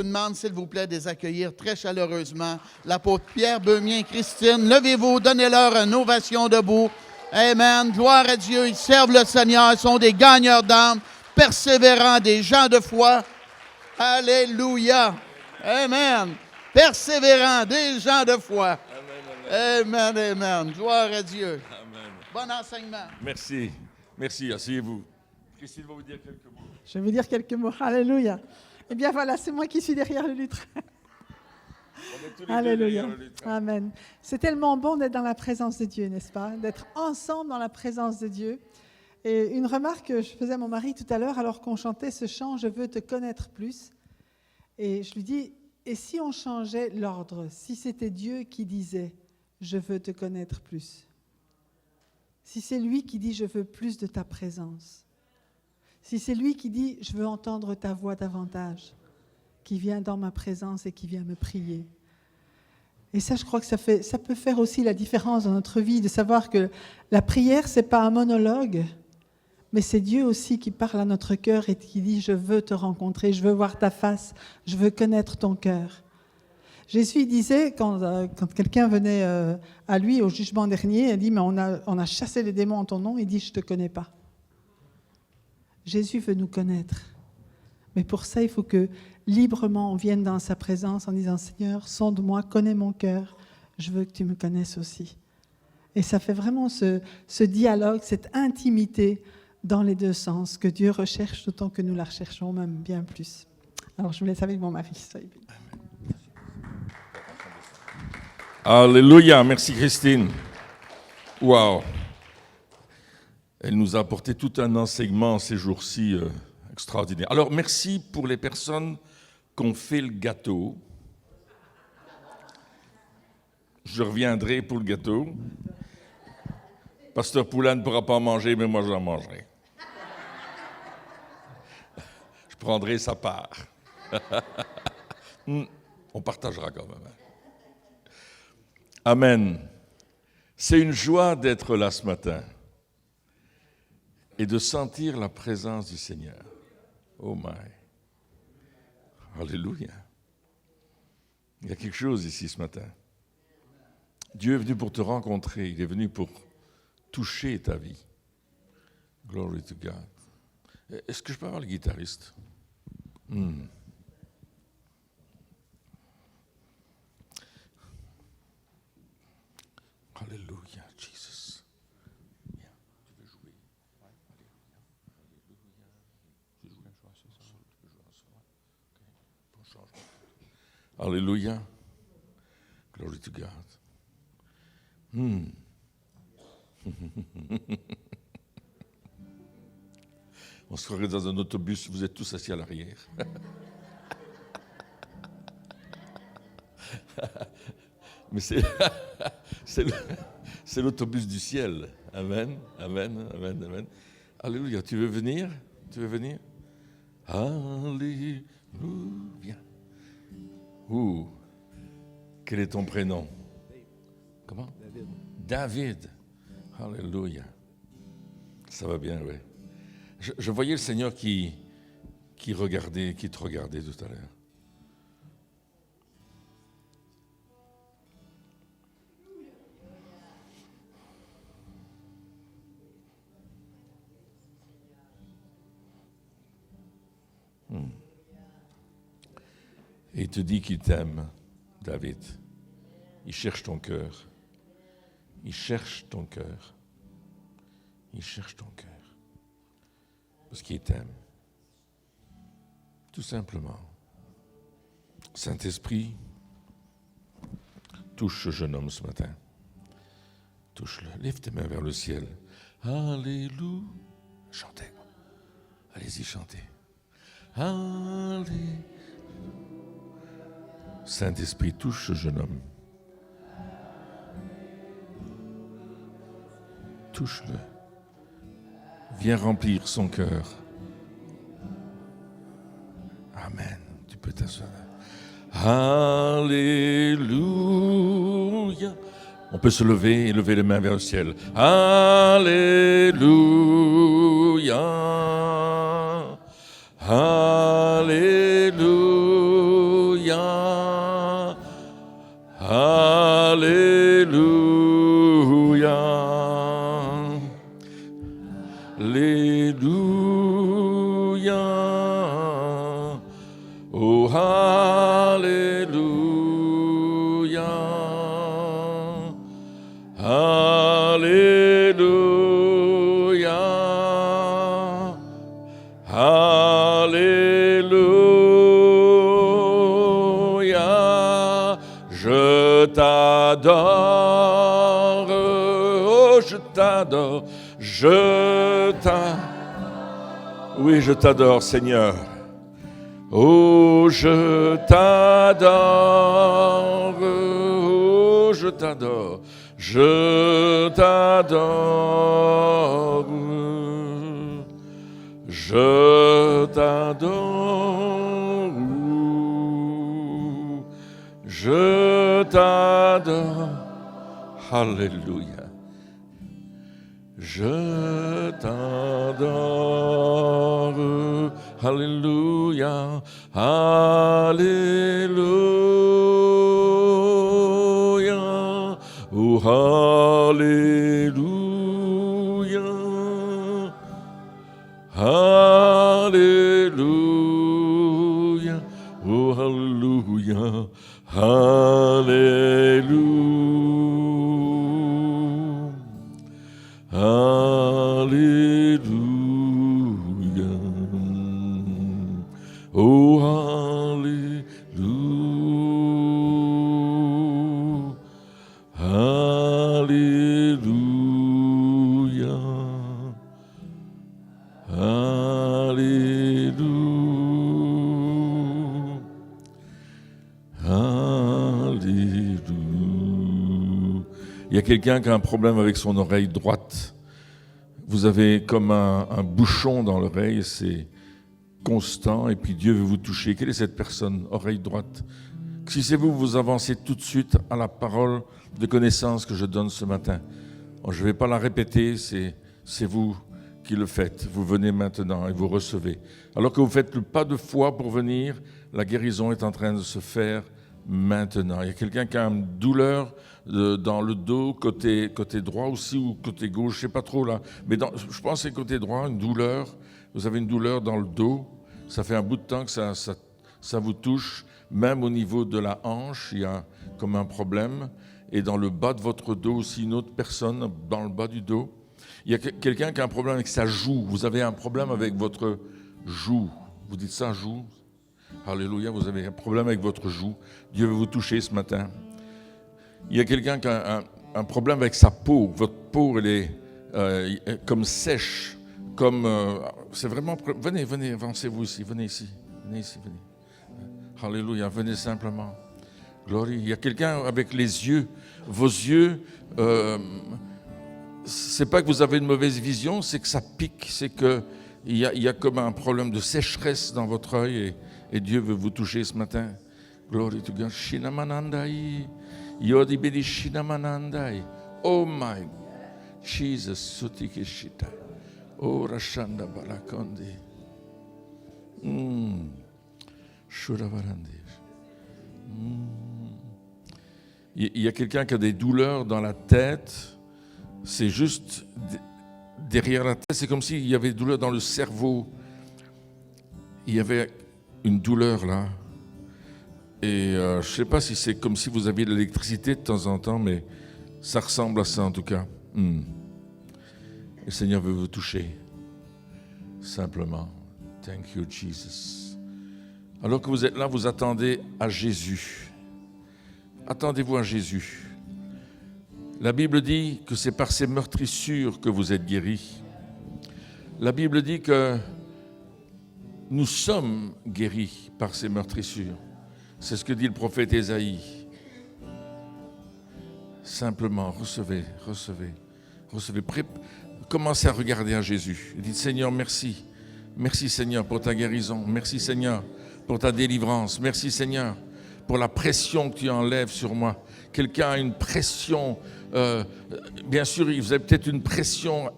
vous demande, s'il vous plaît, de les accueillir très chaleureusement. L'apôtre Pierre Beumien, Christine, levez-vous, donnez-leur une ovation debout. Amen. Gloire à Dieu. Ils servent le Seigneur. Ils sont des gagneurs d'âme, persévérants, des gens de foi. Alléluia. Amen. Persévérants, des gens de foi. Amen, amen. Gloire à Dieu. Amen. Bon enseignement. Merci. Merci. Asseyez-vous. Christine va vous dire quelques mots. Je vais vous dire quelques mots. Alléluia. Eh bien voilà, c'est moi qui suis derrière le lutrin. On est tous les Alléluia. deux derrière le lutrin. Amen. C'est tellement bon d'être dans la présence de Dieu, n'est-ce pas? D'être ensemble dans la présence de Dieu. Et une remarque que je faisais à mon mari tout à l'heure, alors qu'on chantait ce chant « Je veux te connaître plus ». Et je lui dis, et si on changeait l'ordre? Si c'était Dieu qui disait « Je veux te connaître plus ». Si c'est lui qui dit « Je veux plus de ta présence ». Si c'est lui qui dit « Je veux entendre ta voix davantage », qui vient dans ma présence et qui vient me prier. Et ça, je crois que ça peut faire aussi la différence dans notre vie, de savoir que la prière, ce n'est pas un monologue, mais c'est Dieu aussi qui parle à notre cœur et qui dit « Je veux te rencontrer, je veux voir ta face, je veux connaître ton cœur ». Jésus disait, quand quelqu'un venait à lui au jugement dernier, il dit « Mais on a chassé les démons en ton nom », il dit « Je ne te connais pas ». Jésus veut nous connaître. Mais pour ça, il faut que librement on vienne dans sa présence en disant « Seigneur, sonde-moi, connais mon cœur, je veux que tu me connaisses aussi ». Et ça fait vraiment ce dialogue, cette intimité dans les deux sens que Dieu recherche autant que nous la recherchons, même bien plus. Alors je vous laisse avec mon mari. Soyez bénis. Alléluia. Merci Christine. Wow. Elle nous a apporté tout un enseignement ces jours-ci extraordinaire. Alors, merci pour les personnes qui ont fait le gâteau. Je reviendrai pour le gâteau. Pasteur Poulain ne pourra pas en manger, mais moi j'en mangerai. Je prendrai sa part. On partagera quand même. Amen. C'est une joie d'être là ce matin et de sentir la présence du Seigneur. Oh my. Alléluia. Il y a quelque chose ici ce matin. Dieu est venu pour te rencontrer. Il est venu pour toucher ta vie. Glory to God. Est-ce que je peux avoir le guitariste? Alléluia, Jesus. Bien, tu veux jouer? Alléluia. Glory to God. On se croirait dans un autobus, vous êtes tous assis à l'arrière. Mais c'est l'autobus du ciel. Amen, amen, amen, amen. Alléluia. Tu veux venir? Tu veux venir? Alléluia. Quel est ton prénom? Comment? David. Alléluia. Ça va bien, oui. Je voyais le Seigneur qui te regardait tout à l'heure. Et il te dit qu'il t'aime, David. Il cherche ton cœur. Il cherche ton cœur. Il cherche ton cœur. Parce qu'il t'aime. Tout simplement. Saint-Esprit, touche ce jeune homme ce matin. Touche-le. Lève tes mains vers le ciel. Alléluia. Chantez. Allez-y, chantez. Alléluia. Saint-Esprit, touche ce jeune homme. Touche-le. Viens remplir son cœur. Amen. Tu peux t'asseoir. Alléluia. On peut se lever et lever les mains vers le ciel. Alléluia. Alléluia. Alléluia. Oh, Alléluia. Alléluia. Alléluia. Je t'adore. Oh, je t'adore. Je t'adore. Oui, je t'adore, Seigneur. Oh, je t'adore. Oh, je t'adore. Je t'adore. Je t'adore. Je t'adore. Alléluia. Je t'adore. Alléluia. Alléluia. Oh, Alléluia. Alléluia. Oh, Alléluia. Alléluia. Alléluia. Oh, Alléluia. Alléluia. Alléluia. Alléluia. Il y a quelqu'un qui a un problème avec son oreille droite. Vous avez comme un bouchon dans l'oreille, c'est constant, et puis Dieu veut vous toucher. Quelle est cette personne, oreille droite? Si c'est vous, vous avancez tout de suite à la parole de connaissance que je donne ce matin. Je ne vais pas la répéter, c'est vous qui le faites. Vous venez maintenant et vous recevez. Alors que vous faites le pas de foi pour venir, la guérison est en train de se faire maintenant. Il y a quelqu'un qui a une douleur dans le dos, côté droit aussi, ou côté gauche, je ne sais pas trop là. Mais je pense que c'est côté droit, une douleur. Vous avez une douleur dans le dos. Ça fait un bout de temps que ça vous touche. Même au niveau de la hanche, il y a comme un problème. Et dans le bas de votre dos aussi, une autre personne dans le bas du dos. Il y a quelqu'un qui a un problème avec sa joue. Vous avez un problème avec votre joue. Vous dites ça, joue? Alléluia, vous avez un problème avec votre joue. Dieu veut vous toucher ce matin. Il y a quelqu'un qui a un problème avec sa peau. Votre peau, elle est comme sèche. C'est vraiment... Venez, avancez-vous ici. Venez ici. Venez. Alléluia, venez simplement. Gloire. Il y a quelqu'un avec les yeux. Vos yeux... c'est pas que vous avez une mauvaise vision, c'est que ça pique, c'est qu'il y a comme un problème de sécheresse dans votre œil et Dieu veut vous toucher ce matin. Glory to God. Shinamanandai. Yodibedi shinamanandai. Oh my Jesus. Sutikishita. Oh Rashanda Balakondi. Shuravarandi. Il y a quelqu'un qui a des douleurs dans la tête. C'est juste derrière la tête. C'est comme s'il y avait des douleurs dans le cerveau. Il y avait une douleur là. Et je ne sais pas si c'est comme si vous aviez de l'électricité de temps en temps, mais ça ressemble à ça en tout cas. Le Seigneur veut vous toucher. Simplement. Thank you, Jesus. Alors que vous êtes là, vous attendez à Jésus. Attendez-vous à Jésus. La Bible dit que c'est par ses meurtrissures que vous êtes guéris. La Bible dit que nous sommes guéris par ses meurtrissures. C'est ce que dit le prophète Ésaïe. Simplement, recevez. Commencez à regarder à Jésus. Dites, Seigneur, merci. Merci, Seigneur, pour ta guérison. Merci, Seigneur, pour ta délivrance. Merci, Seigneur, pour la pression que tu enlèves sur moi. Quelqu'un a une pression, bien sûr, vous avez peut-être une pression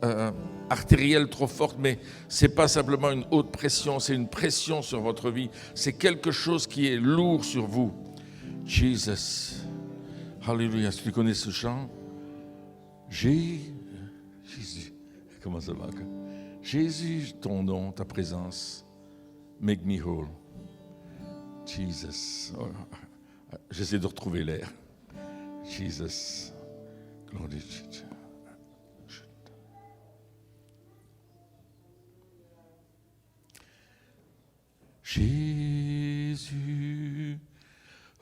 artérielle trop forte, mais ce n'est pas simplement une haute pression, c'est une pression sur votre vie. C'est quelque chose qui est lourd sur vous. Jesus. Alléluia. Si tu connais ce chant, Jésus, comment ça va? Jésus, ton nom, ta présence, make me whole. Jesus. Oh, j'essaie de retrouver l'air. Jesus. Glory to Jesus. Jésus,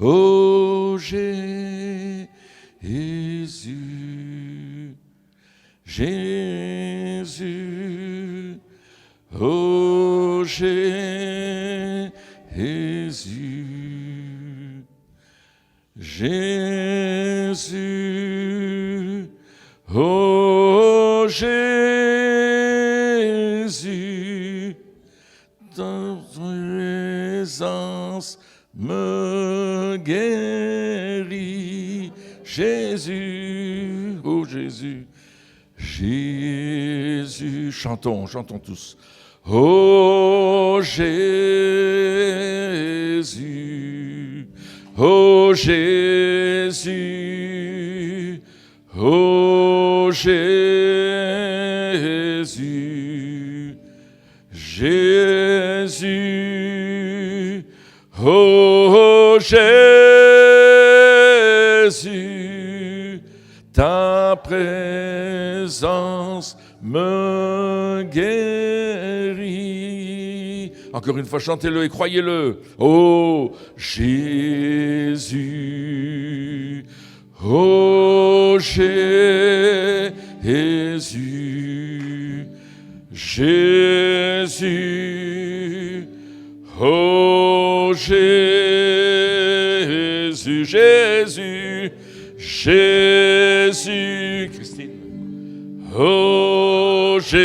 oh Jésus, Jésus, oh Jésus, Jésus, oh Jésus, ta présence me guérit. Jésus, oh Jésus, Jésus, chantons tous. Oh Jésus, oh Jésus, oh Jésus, Jésus, oh Jésus, ta présence me guérit. Encore une fois, chantez-le et croyez-le. Oh Jésus, oh Jésus, Jésus, oh Jésus, Jésus, Jésus, Christine. Oh Jésus,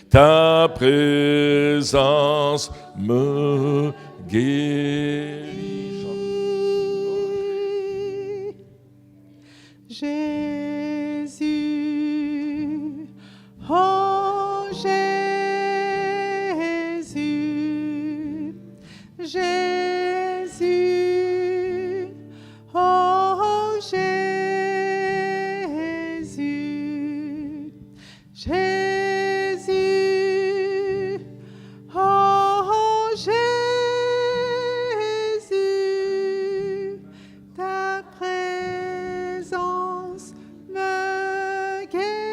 ta présence me guérit. Jésus, oh Jésus, Jésus, oh Jésus, Jésus, oh Jésus, ta présence me guérit.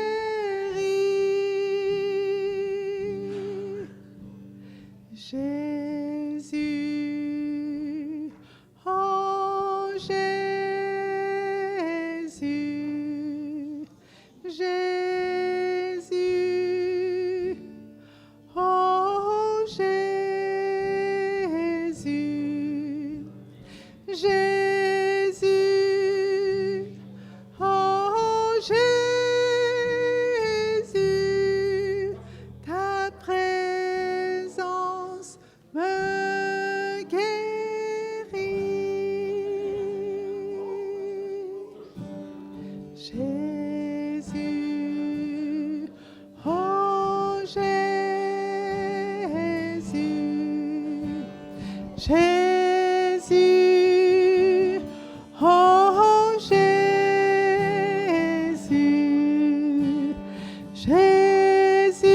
Jésus, oh Jésus, Jésus, oh Jésus, Jésus, oh Jésus, ta présence me guérit. Jésus, oh Jésus, Jésus, oh Jésus, Jésus,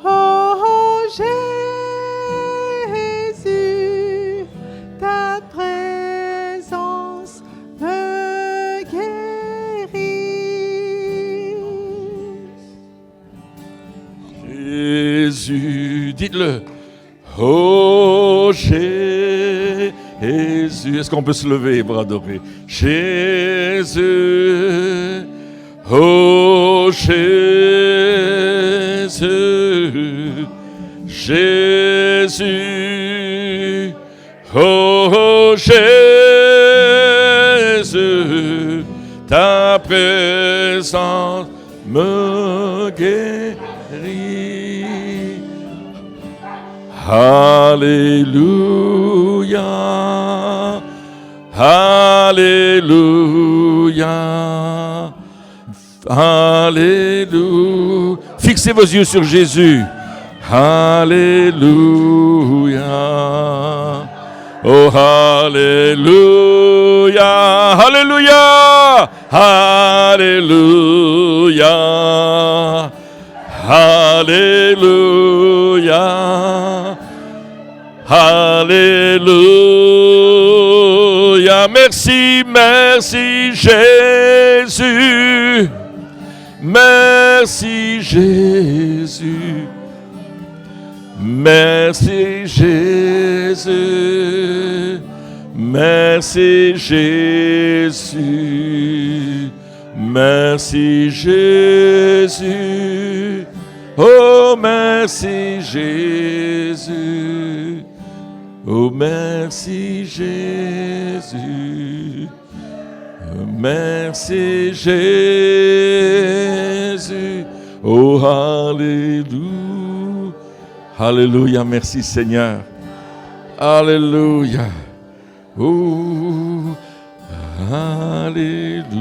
oh Jésus, ta présence me guérit. Jésus, dites-le. Oh Jésus, est-ce qu'on peut se lever, bras adorés? Jésus, oh Jésus, Jésus, oh Jésus, ta présence me guérit. Alléluia, Alléluia, Alléluia. Fixez vos yeux sur Jésus. Alléluia, Oh, Alléluia, Alléluia, Alléluia, Alléluia, Alléluia. Merci, merci Jésus. Merci Jésus. Merci Jésus. Merci Jésus. Merci Jésus. Oh, merci Jésus. Oh, merci Jésus. Oh, merci Jésus. Oh, Alléluia. Alléluia, merci Seigneur. Alléluia. Oh, Alléluia.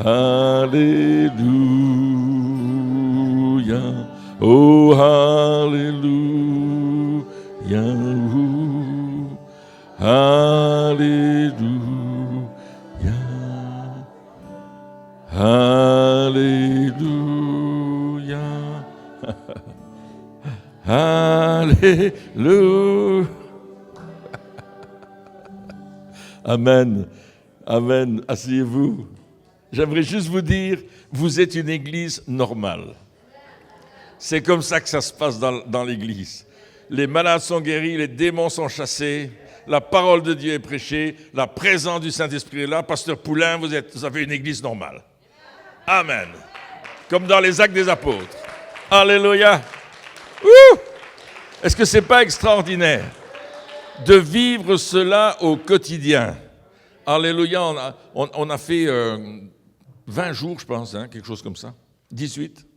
Alléluia. Oh, Alléluia. Alléluia. Alléluia. Alléluia. Amen. Amen. Asseyez-vous. J'aimerais juste vous dire, vous êtes une église normale. C'est comme ça que ça se passe dans l'église. Les malades sont guéris, les démons sont chassés, la parole de Dieu est prêchée, la présence du Saint-Esprit est là. Pasteur Poulain, vous avez une église normale. Amen. Comme dans les Actes des Apôtres. Alléluia. Ouh! Est-ce que ce n'est pas extraordinaire de vivre cela au quotidien? Alléluia. On a fait 20 jours, je pense, quelque chose comme ça. 18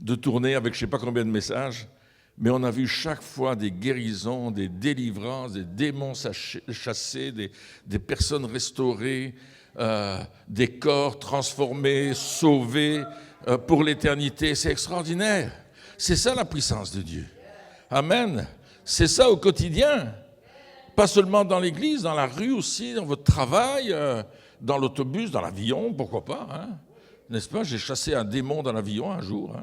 de tournée avec je ne sais pas combien de messages. Mais on a vu chaque fois des guérisons, des délivrances, des démons chassés, des personnes restaurées, des corps transformés, sauvés pour l'éternité. C'est extraordinaire. C'est ça la puissance de Dieu. Amen. C'est ça au quotidien. Pas seulement dans l'église, dans la rue aussi, dans votre travail, dans l'autobus, dans l'avion, pourquoi pas. N'est-ce pas? J'ai chassé un démon dans l'avion un jour.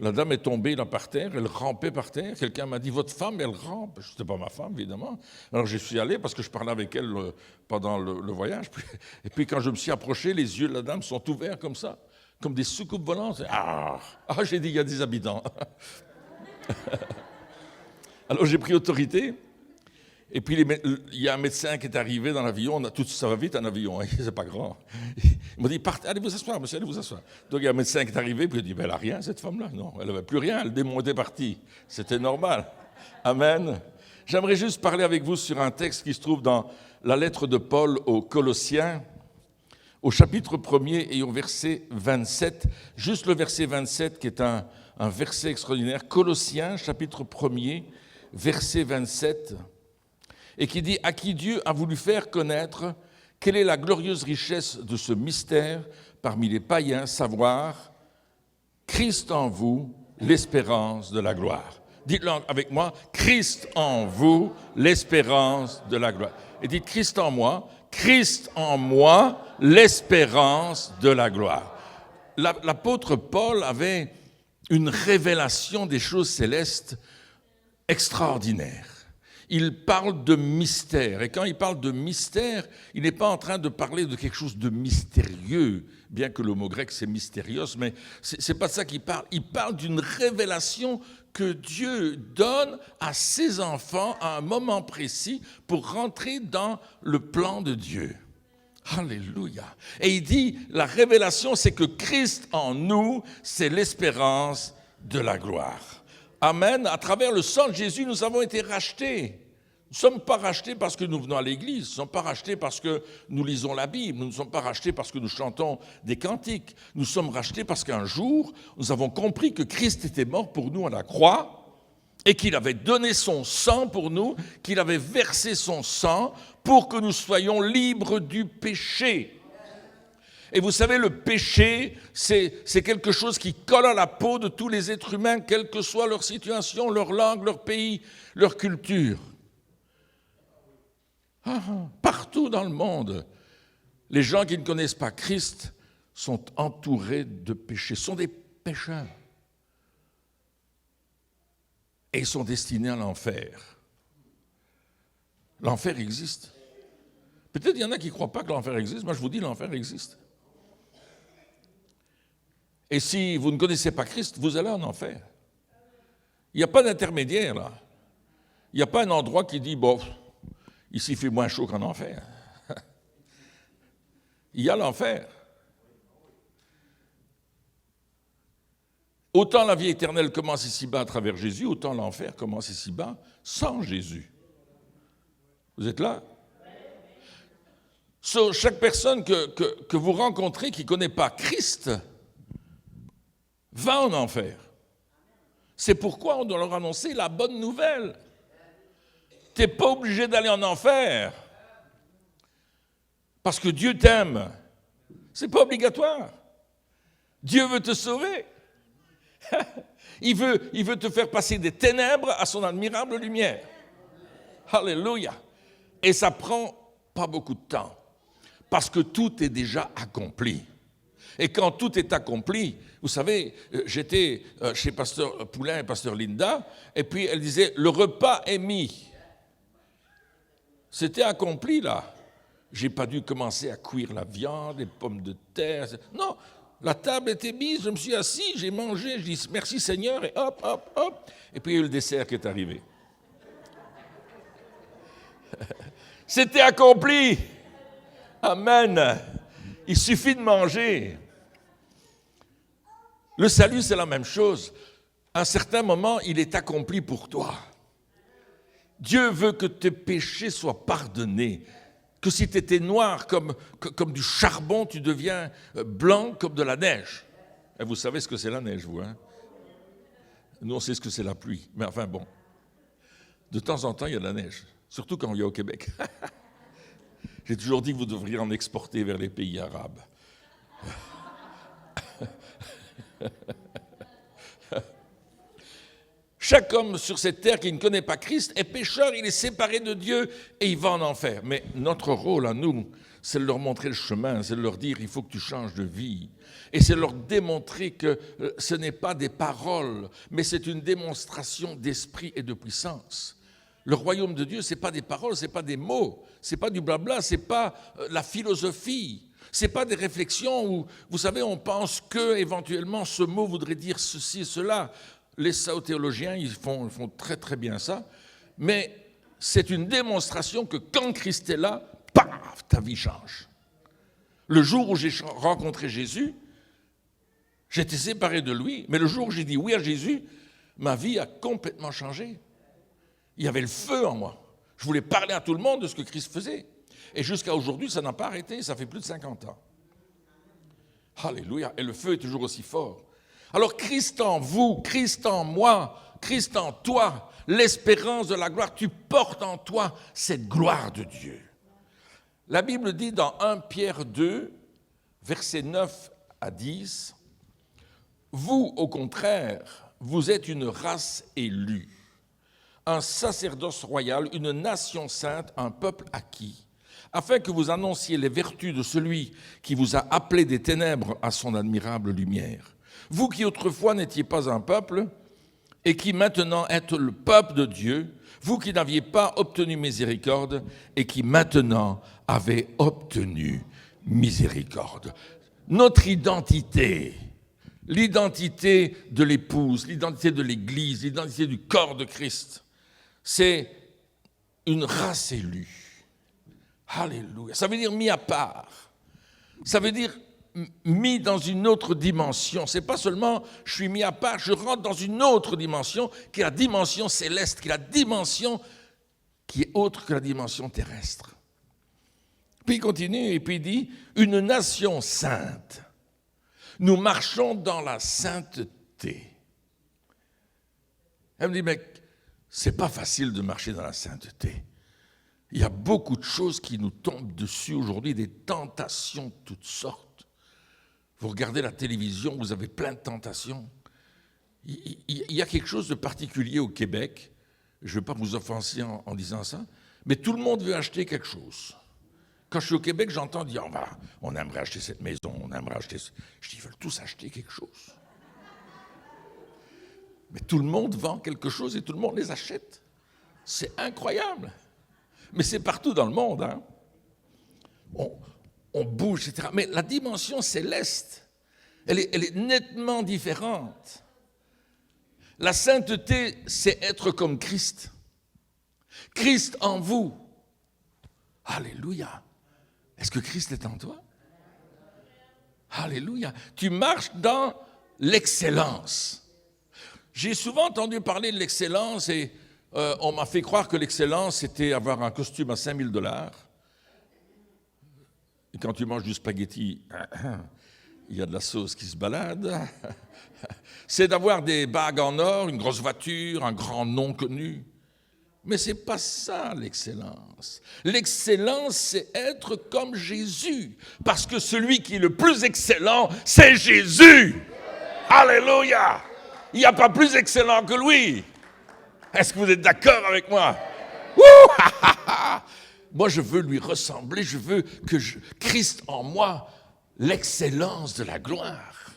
La dame est tombée là par terre, elle rampait par terre. Quelqu'un m'a dit, votre femme, elle rampe. Ce n'était pas ma femme, évidemment. Alors je suis allé parce que je parlais avec elle pendant le voyage. Et puis quand je me suis approché, les yeux de la dame sont ouverts comme ça, comme des soucoupes volantes. J'ai dit, il y a des habitants. Alors j'ai pris autorité. Et puis il y a un médecin qui est arrivé dans l'avion. Ça va vite un avion, c'est pas grand. Il m'a dit, allez vous asseoir, monsieur, allez vous asseoir. Donc il y a un médecin qui est arrivé, puis il a dit, elle n'a rien, cette femme-là. Non, elle n'avait plus rien, le démon était parti. C'était normal. Amen. J'aimerais juste parler avec vous sur un texte qui se trouve dans la lettre de Paul aux Colossiens, au chapitre 1er et au verset 27. Juste le verset 27 qui est un verset extraordinaire. Colossiens, chapitre 1er, verset 27. Et qui dit « À qui Dieu a voulu faire connaître quelle est la glorieuse richesse de ce mystère parmi les païens, savoir Christ en vous, l'espérance de la gloire. » Dites-le avec moi, Christ en vous, l'espérance de la gloire. Et dites Christ en moi, l'espérance de la gloire. L'apôtre Paul avait une révélation des choses célestes extraordinaire. Il parle de mystère. Et quand il parle de mystère, il n'est pas en train de parler de quelque chose de mystérieux, bien que le mot grec c'est mystérios, mais c'est pas de ça qu'il parle. Il parle d'une révélation que Dieu donne à ses enfants à un moment précis pour rentrer dans le plan de Dieu. Alléluia. Et il dit, la révélation, c'est que Christ en nous, c'est l'espérance de la gloire. Amen. À travers le sang de Jésus, nous avons été rachetés. Nous ne sommes pas rachetés parce que nous venons à l'église. Nous ne sommes pas rachetés parce que nous lisons la Bible. Nous ne sommes pas rachetés parce que nous chantons des cantiques. Nous sommes rachetés parce qu'un jour, nous avons compris que Christ était mort pour nous à la croix et qu'il avait donné son sang pour nous, qu'il avait versé son sang pour que nous soyons libres du péché. Et vous savez, le péché, c'est quelque chose qui colle à la peau de tous les êtres humains, quelle que soit leur situation, leur langue, leur pays, leur culture. Partout dans le monde, les gens qui ne connaissent pas Christ sont entourés de péchés, sont des pécheurs. Et ils sont destinés à l'enfer. L'enfer existe. Peut-être qu'il y en a qui ne croient pas que l'enfer existe. Moi, je vous dis, l'enfer existe. Et si vous ne connaissez pas Christ, vous allez en enfer. Il n'y a pas d'intermédiaire, là. Il n'y a pas un endroit qui dit, bon, ici il fait moins chaud qu'en enfer. Il y a l'enfer. Autant la vie éternelle commence ici-bas à travers Jésus, autant l'enfer commence ici-bas sans Jésus. Vous êtes là? Chaque personne que vous rencontrez qui ne connaît pas Christ va en enfer. C'est pourquoi on doit leur annoncer la bonne nouvelle. Tu n'es pas obligé d'aller en enfer parce que Dieu t'aime. Ce n'est pas obligatoire. Dieu veut te sauver. Il veut te faire passer des ténèbres à son admirable lumière. Alléluia. Et ça prend pas beaucoup de temps parce que tout est déjà accompli. Et quand tout est accompli, vous savez, j'étais chez Pasteur Poulain et Pasteur Linda, et puis elle disait, le repas est mis. C'était accompli, là. J'ai pas dû commencer à cuire la viande, les pommes de terre. Non, la table était mise, je me suis assis, j'ai mangé, je dis merci Seigneur, et hop, hop, hop. Et puis il y a eu le dessert qui est arrivé. C'était accompli. Amen. Il suffit de manger. Le salut, c'est la même chose. À un certain moment, il est accompli pour toi. Dieu veut que tes péchés soient pardonnés. Que si tu étais noir comme du charbon, tu deviens blanc comme de la neige. Et vous savez ce que c'est la neige, vous, hein? Nous, on sait ce que c'est la pluie. Mais enfin, bon. De temps en temps, il y a de la neige. Surtout quand il y a au Québec. J'ai toujours dit que vous devriez en exporter vers les pays arabes. Chaque homme sur cette terre qui ne connaît pas Christ est pécheur, il est séparé de Dieu et il va en enfer. Mais notre rôle à nous, c'est de leur montrer le chemin, c'est de leur dire il faut que tu changes de vie. Et c'est de leur démontrer que ce n'est pas des paroles, mais c'est une démonstration d'esprit et de puissance. Le royaume de Dieu, ce n'est pas des paroles, ce n'est pas des mots, ce n'est pas du blabla, ce n'est pas la philosophie. Ce n'est pas des réflexions où, vous savez, on pense que éventuellement ce mot voudrait dire ceci et cela. Les théologiens, ils font très très bien ça. Mais c'est une démonstration que quand Christ est là, paf, ta vie change. Le jour où j'ai rencontré Jésus, j'étais séparé de lui. Mais le jour où j'ai dit oui à Jésus, ma vie a complètement changé. Il y avait le feu en moi. Je voulais parler à tout le monde de ce que Christ faisait. Et jusqu'à aujourd'hui, ça n'a pas arrêté, ça fait plus de 50 ans. Alléluia. Et le feu est toujours aussi fort. Alors Christ en vous, Christ en moi, Christ en toi, l'espérance de la gloire, tu portes en toi cette gloire de Dieu. La Bible dit dans 1 Pierre 2, versets 9 à 10, « Vous, au contraire, vous êtes une race élue, un sacerdoce royal, une nation sainte, un peuple acquis, afin que vous annonciez les vertus de celui qui vous a appelé des ténèbres à son admirable lumière. Vous qui autrefois n'étiez pas un peuple, et qui maintenant êtes le peuple de Dieu, vous qui n'aviez pas obtenu miséricorde, et qui maintenant avez obtenu miséricorde. » Notre identité, l'identité de l'épouse, l'identité de l'Église, l'identité du corps de Christ, c'est une race élue. Alléluia. Ça veut dire mis à part. Ça veut dire mis dans une autre dimension. Ce n'est pas seulement je suis mis à part, je rentre dans une autre dimension qui est la dimension céleste, qui est la dimension qui est autre que la dimension terrestre. Puis il continue et puis il dit une nation sainte. Nous marchons dans la sainteté. Elle me dit, mais c'est pas facile de marcher dans la sainteté. Il y a beaucoup de choses qui nous tombent dessus aujourd'hui, des tentations de toutes sortes. Vous regardez la télévision, vous avez plein de tentations. Il y a quelque chose de particulier au Québec. Je ne veux pas vous offenser en disant ça, mais tout le monde veut acheter quelque chose. Quand je suis au Québec, j'entends dire on aimerait acheter cette maison, on aimerait acheter... Je dis, ils veulent tous acheter quelque chose. Mais tout le monde vend quelque chose et tout le monde les achète. C'est incroyable. Mais c'est partout dans le monde. Hein. On bouge, etc. Mais la dimension céleste, elle est nettement différente. La sainteté, c'est être comme Christ. Christ en vous. Alléluia. Est-ce que Christ est en toi? Alléluia. Tu marches dans l'excellence. J'ai souvent entendu parler de l'excellence et on m'a fait croire que l'excellence, c'était avoir un costume à 5 000 $. Et quand tu manges du spaghetti, il y a de la sauce qui se balade. C'est d'avoir des bagues en or, une grosse voiture, un grand nom connu. Mais ce n'est pas ça l'excellence. L'excellence, c'est être comme Jésus. Parce que celui qui est le plus excellent, c'est Jésus. Alléluia! Il n'y a pas plus excellent que lui. Est-ce que vous êtes d'accord avec moi? Moi, je veux lui ressembler. Je veux que Christ en moi, l'excellence de la gloire.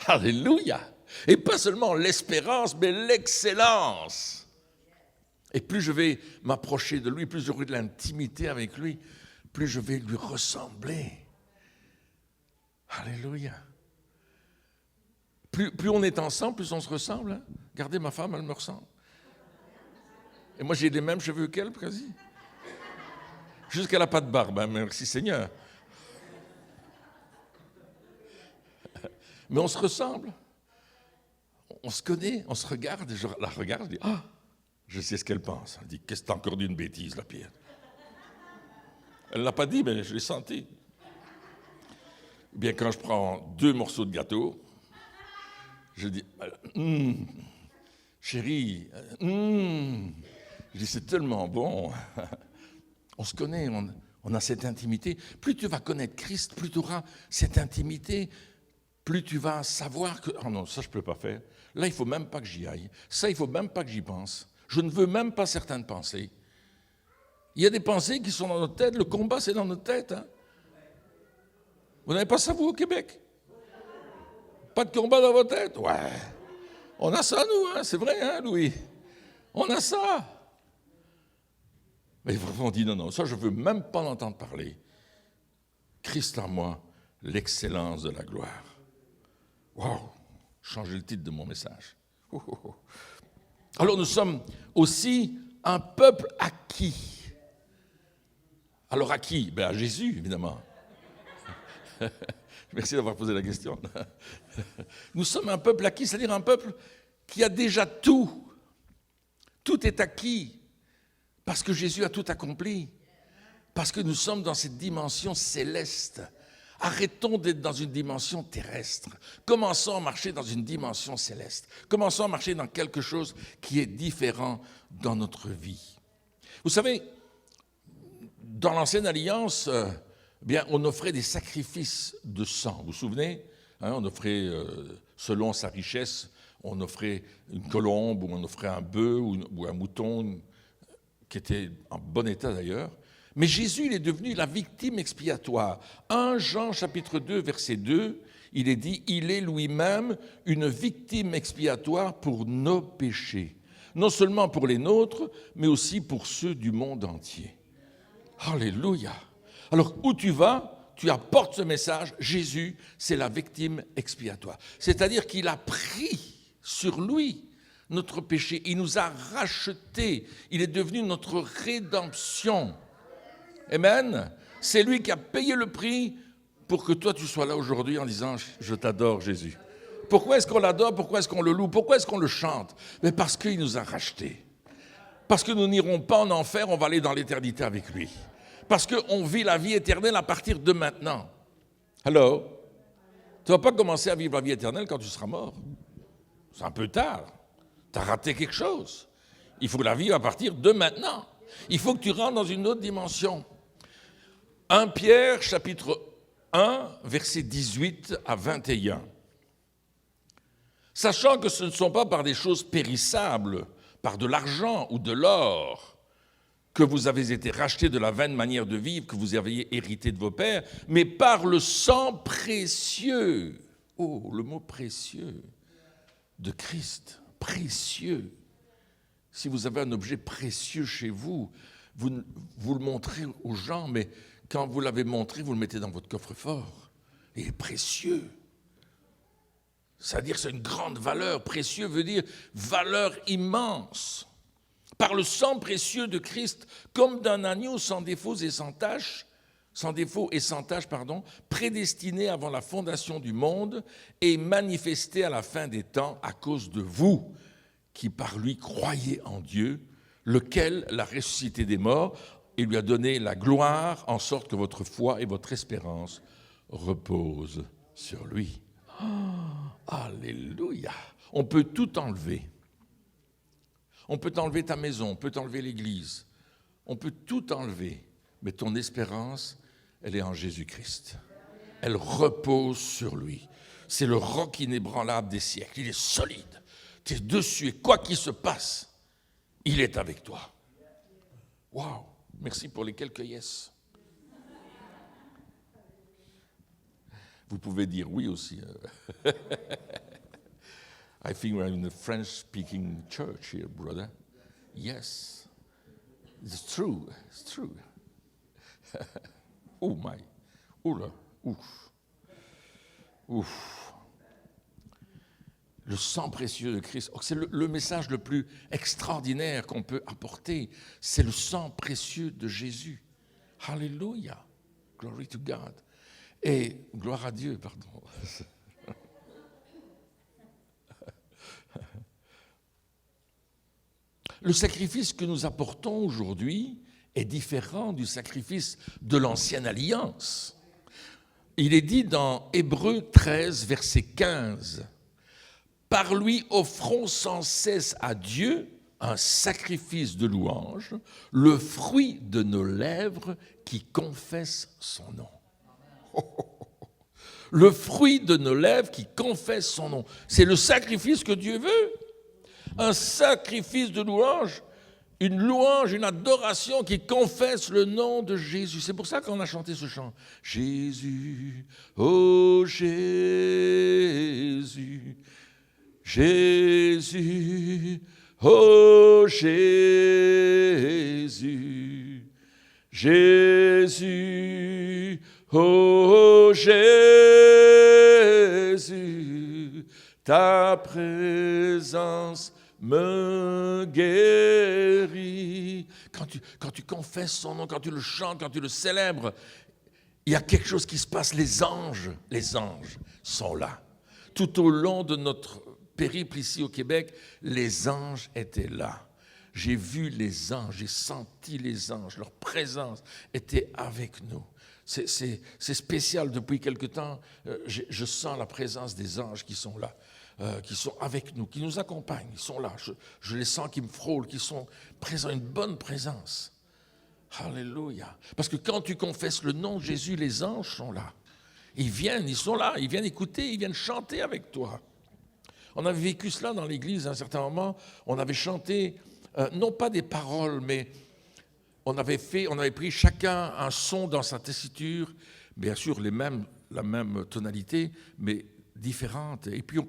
Alléluia! Et pas seulement l'espérance, mais l'excellence. Et plus je vais m'approcher de lui, plus j'aurai de l'intimité avec lui, plus je vais lui ressembler. Alléluia. Plus on est ensemble, plus on se ressemble. Hein? Regardez, ma femme, elle me ressemble. Et moi, j'ai les mêmes cheveux qu'elle, quasi. Jusqu'elle n'a pas de barbe, hein, merci Seigneur. Mais on se ressemble. On se connaît, on se regarde, et je la regarde, je dis, je sais ce qu'elle pense. Elle dit, qu'est-ce que t'as encore dit une bêtise, la Pierre? Elle ne l'a pas dit, mais je l'ai senti. Eh bien, quand je prends 2 morceaux de gâteau, je dis, chérie, je dis, c'est tellement bon. On se connaît, on a cette intimité. Plus tu vas connaître Christ, plus tu auras cette intimité, plus tu vas savoir que, oh non, ça je ne peux pas faire. Là, il ne faut même pas que j'y aille. Ça, il ne faut même pas que j'y pense. Je ne veux même pas certaines pensées. Il y a des pensées qui sont dans notre tête. Le combat, c'est dans notre tête. Hein? Vous n'avez pas ça, vous, au Québec? Pas de combat dans votre tête? Ouais. On a ça, nous, hein? C'est vrai, hein, Louis? On a ça. Mais on dit, non, ça, je ne veux même pas en entendre parler. Christ en moi, l'excellence de la gloire. Wow! Changer le titre de mon message. Alors, nous sommes aussi un peuple acquis. Alors, à qui? Ben, à Jésus, évidemment. Merci d'avoir posé la question. Nous sommes un peuple acquis, c'est-à-dire un peuple qui a déjà tout. Tout est acquis. Parce que Jésus a tout accompli. Parce que nous sommes dans cette dimension céleste. Arrêtons d'être dans une dimension terrestre. Commençons à marcher dans une dimension céleste. Commençons à marcher dans quelque chose qui est différent dans notre vie. Vous savez, dans l'Ancienne Alliance, bien, on offrait des sacrifices de sang. Vous vous souvenez? On offrait, selon sa richesse, on offrait une colombe, ou on offrait un bœuf, ou un mouton, qui était en bon état d'ailleurs. Mais Jésus, il est devenu la victime expiatoire. 1 Jean chapitre 2, verset 2, il est dit, il est lui-même une victime expiatoire pour nos péchés. Non seulement pour les nôtres, mais aussi pour ceux du monde entier. Alléluia. Alors, où tu vas, tu apportes ce message, Jésus, c'est la victime expiatoire. C'est-à-dire qu'il a pris sur lui notre péché. Il nous a rachetés. Il est devenu notre rédemption. Amen. C'est lui qui a payé le prix pour que toi, tu sois là aujourd'hui en disant « Je t'adore, Jésus ». Pourquoi est-ce qu'on l'adore? Pourquoi est-ce qu'on le loue? Pourquoi est-ce qu'on le chante? Mais parce qu'il nous a rachetés. Parce que nous n'irons pas en enfer, on va aller dans l'éternité avec lui. Parce qu'on vit la vie éternelle à partir de maintenant. Alors, tu ne vas pas commencer à vivre la vie éternelle quand tu seras mort. C'est un peu tard. Tu as raté quelque chose. Il faut la vivre à partir de maintenant. Il faut que tu rentres dans une autre dimension. 1 Pierre, chapitre 1, versets 18 à 21. Sachant que ce ne sont pas par des choses périssables, par de l'argent ou de l'or, que vous avez été rachetés de la vaine manière de vivre que vous aviez hérité de vos pères, mais par le sang précieux. Oh, le mot précieux de Christ, précieux. Si vous avez un objet précieux chez vous, vous le montrez aux gens, mais quand vous l'avez montré, vous le mettez dans votre coffre-fort. Il est précieux. C'est-à-dire que c'est une grande valeur. Précieux veut dire valeur immense. Par le sang précieux de Christ, comme d'un agneau sans défaut et sans tache, prédestiné avant la fondation du monde et manifesté à la fin des temps à cause de vous, qui par lui croyez en Dieu, lequel l'a ressuscité des morts et lui a donné la gloire, en sorte que votre foi et votre espérance reposent sur lui. Oh, alléluia! On peut tout enlever. On peut enlever ta maison, on peut enlever l'église, on peut tout enlever, mais ton espérance, elle est en Jésus-Christ. Elle repose sur lui. C'est le roc inébranlable des siècles. Il est solide. Tu es dessus et quoi qu'il se passe, il est avec toi. Waouh! Merci pour les quelques yes. Vous pouvez dire oui aussi. I think we're in a French-speaking church here, brother. Yes. It's true. It's true. Oh my. Oula. Ouf. Ouf. Le sang précieux de Christ. Oh, c'est le message le plus extraordinaire qu'on peut apporter. C'est le sang précieux de Jésus. Hallelujah. Glory to God. Et gloire à Dieu, pardon. Le sacrifice que nous apportons aujourd'hui est différent du sacrifice de l'ancienne alliance. Il est dit dans Hébreux 13, verset 15, « Par lui offrons sans cesse à Dieu un sacrifice de louange, le fruit de nos lèvres qui confesse son nom. » Le fruit de nos lèvres qui confesse son nom. C'est le sacrifice que Dieu veut. Un sacrifice de louange, une adoration qui confesse le nom de Jésus. C'est pour ça qu'on a chanté ce chant. Jésus, oh Jésus, Jésus, oh Jésus, Jésus, oh Jésus, ta présence me guérit. Quand tu confesses son nom, quand tu le chantes, quand tu le célèbres, il y a quelque chose qui se passe. Les anges sont là. Tout au long de notre périple ici au Québec, les anges étaient là. J'ai vu les anges, j'ai senti les anges, leur présence était avec nous. C'est spécial depuis quelque temps, je sens la présence des anges qui sont là. Qui sont avec nous, qui nous accompagnent, ils sont là, je les sens qui me frôlent, qui sont présents, une bonne présence. Alléluia. Parce que quand tu confesses le nom de Jésus, les anges sont là. Ils sont là, ils viennent écouter, ils viennent chanter avec toi. On avait vécu cela dans l'église à un certain moment, on avait chanté, non pas des paroles, mais on avait pris chacun un son dans sa tessiture, bien sûr la même tonalité, mais différentes. Et puis,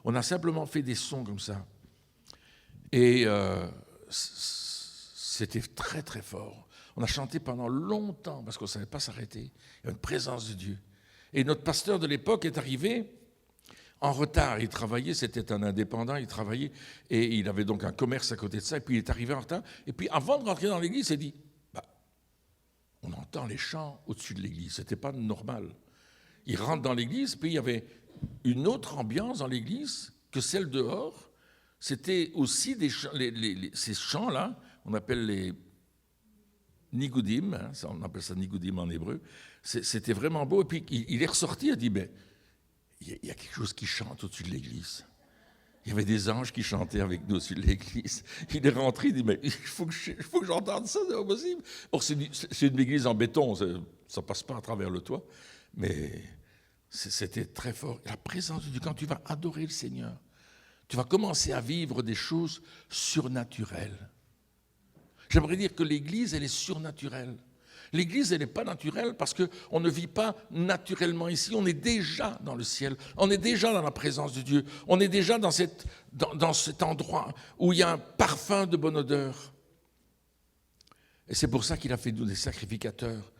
on a simplement fait des sons comme ça. Et c'était très, très fort. On a chanté pendant longtemps parce qu'on ne savait pas s'arrêter. Il y a une présence de Dieu. Et notre pasteur de l'époque est arrivé en retard. Il travaillait, c'était un indépendant, il travaillait, et il avait donc un commerce à côté de ça. Et puis, il est arrivé en retard. Et puis, avant de rentrer dans l'église, il s'est dit, on entend les chants au-dessus de l'église. Ce n'était pas normal. Il rentre dans l'église, puis il y avait une autre ambiance dans l'église que celle dehors. C'était aussi ces chants-là, on appelle les nigudim, on appelle ça nigudim en hébreu. C'était vraiment beau. Et puis il est ressorti, il a dit, il y a quelque chose qui chante au-dessus de l'église. Il y avait des anges qui chantaient avec nous au-dessus de l'église. Il est rentré, il dit, il faut que j'entende ça, c'est pas possible. Or, c'est une église en béton, ça ne passe pas à travers le toit. mais c'était très fort. La présence de Dieu, quand tu vas adorer le Seigneur, tu vas commencer à vivre des choses surnaturelles. J'aimerais dire que l'Église, elle est surnaturelle. L'Église, elle n'est pas naturelle parce qu'on ne vit pas naturellement ici. On est déjà dans le ciel. On est déjà dans la présence de Dieu. On est déjà dans cet endroit où il y a un parfum de bonne odeur. Et c'est pour ça qu'il a fait de nous des sacrificateurs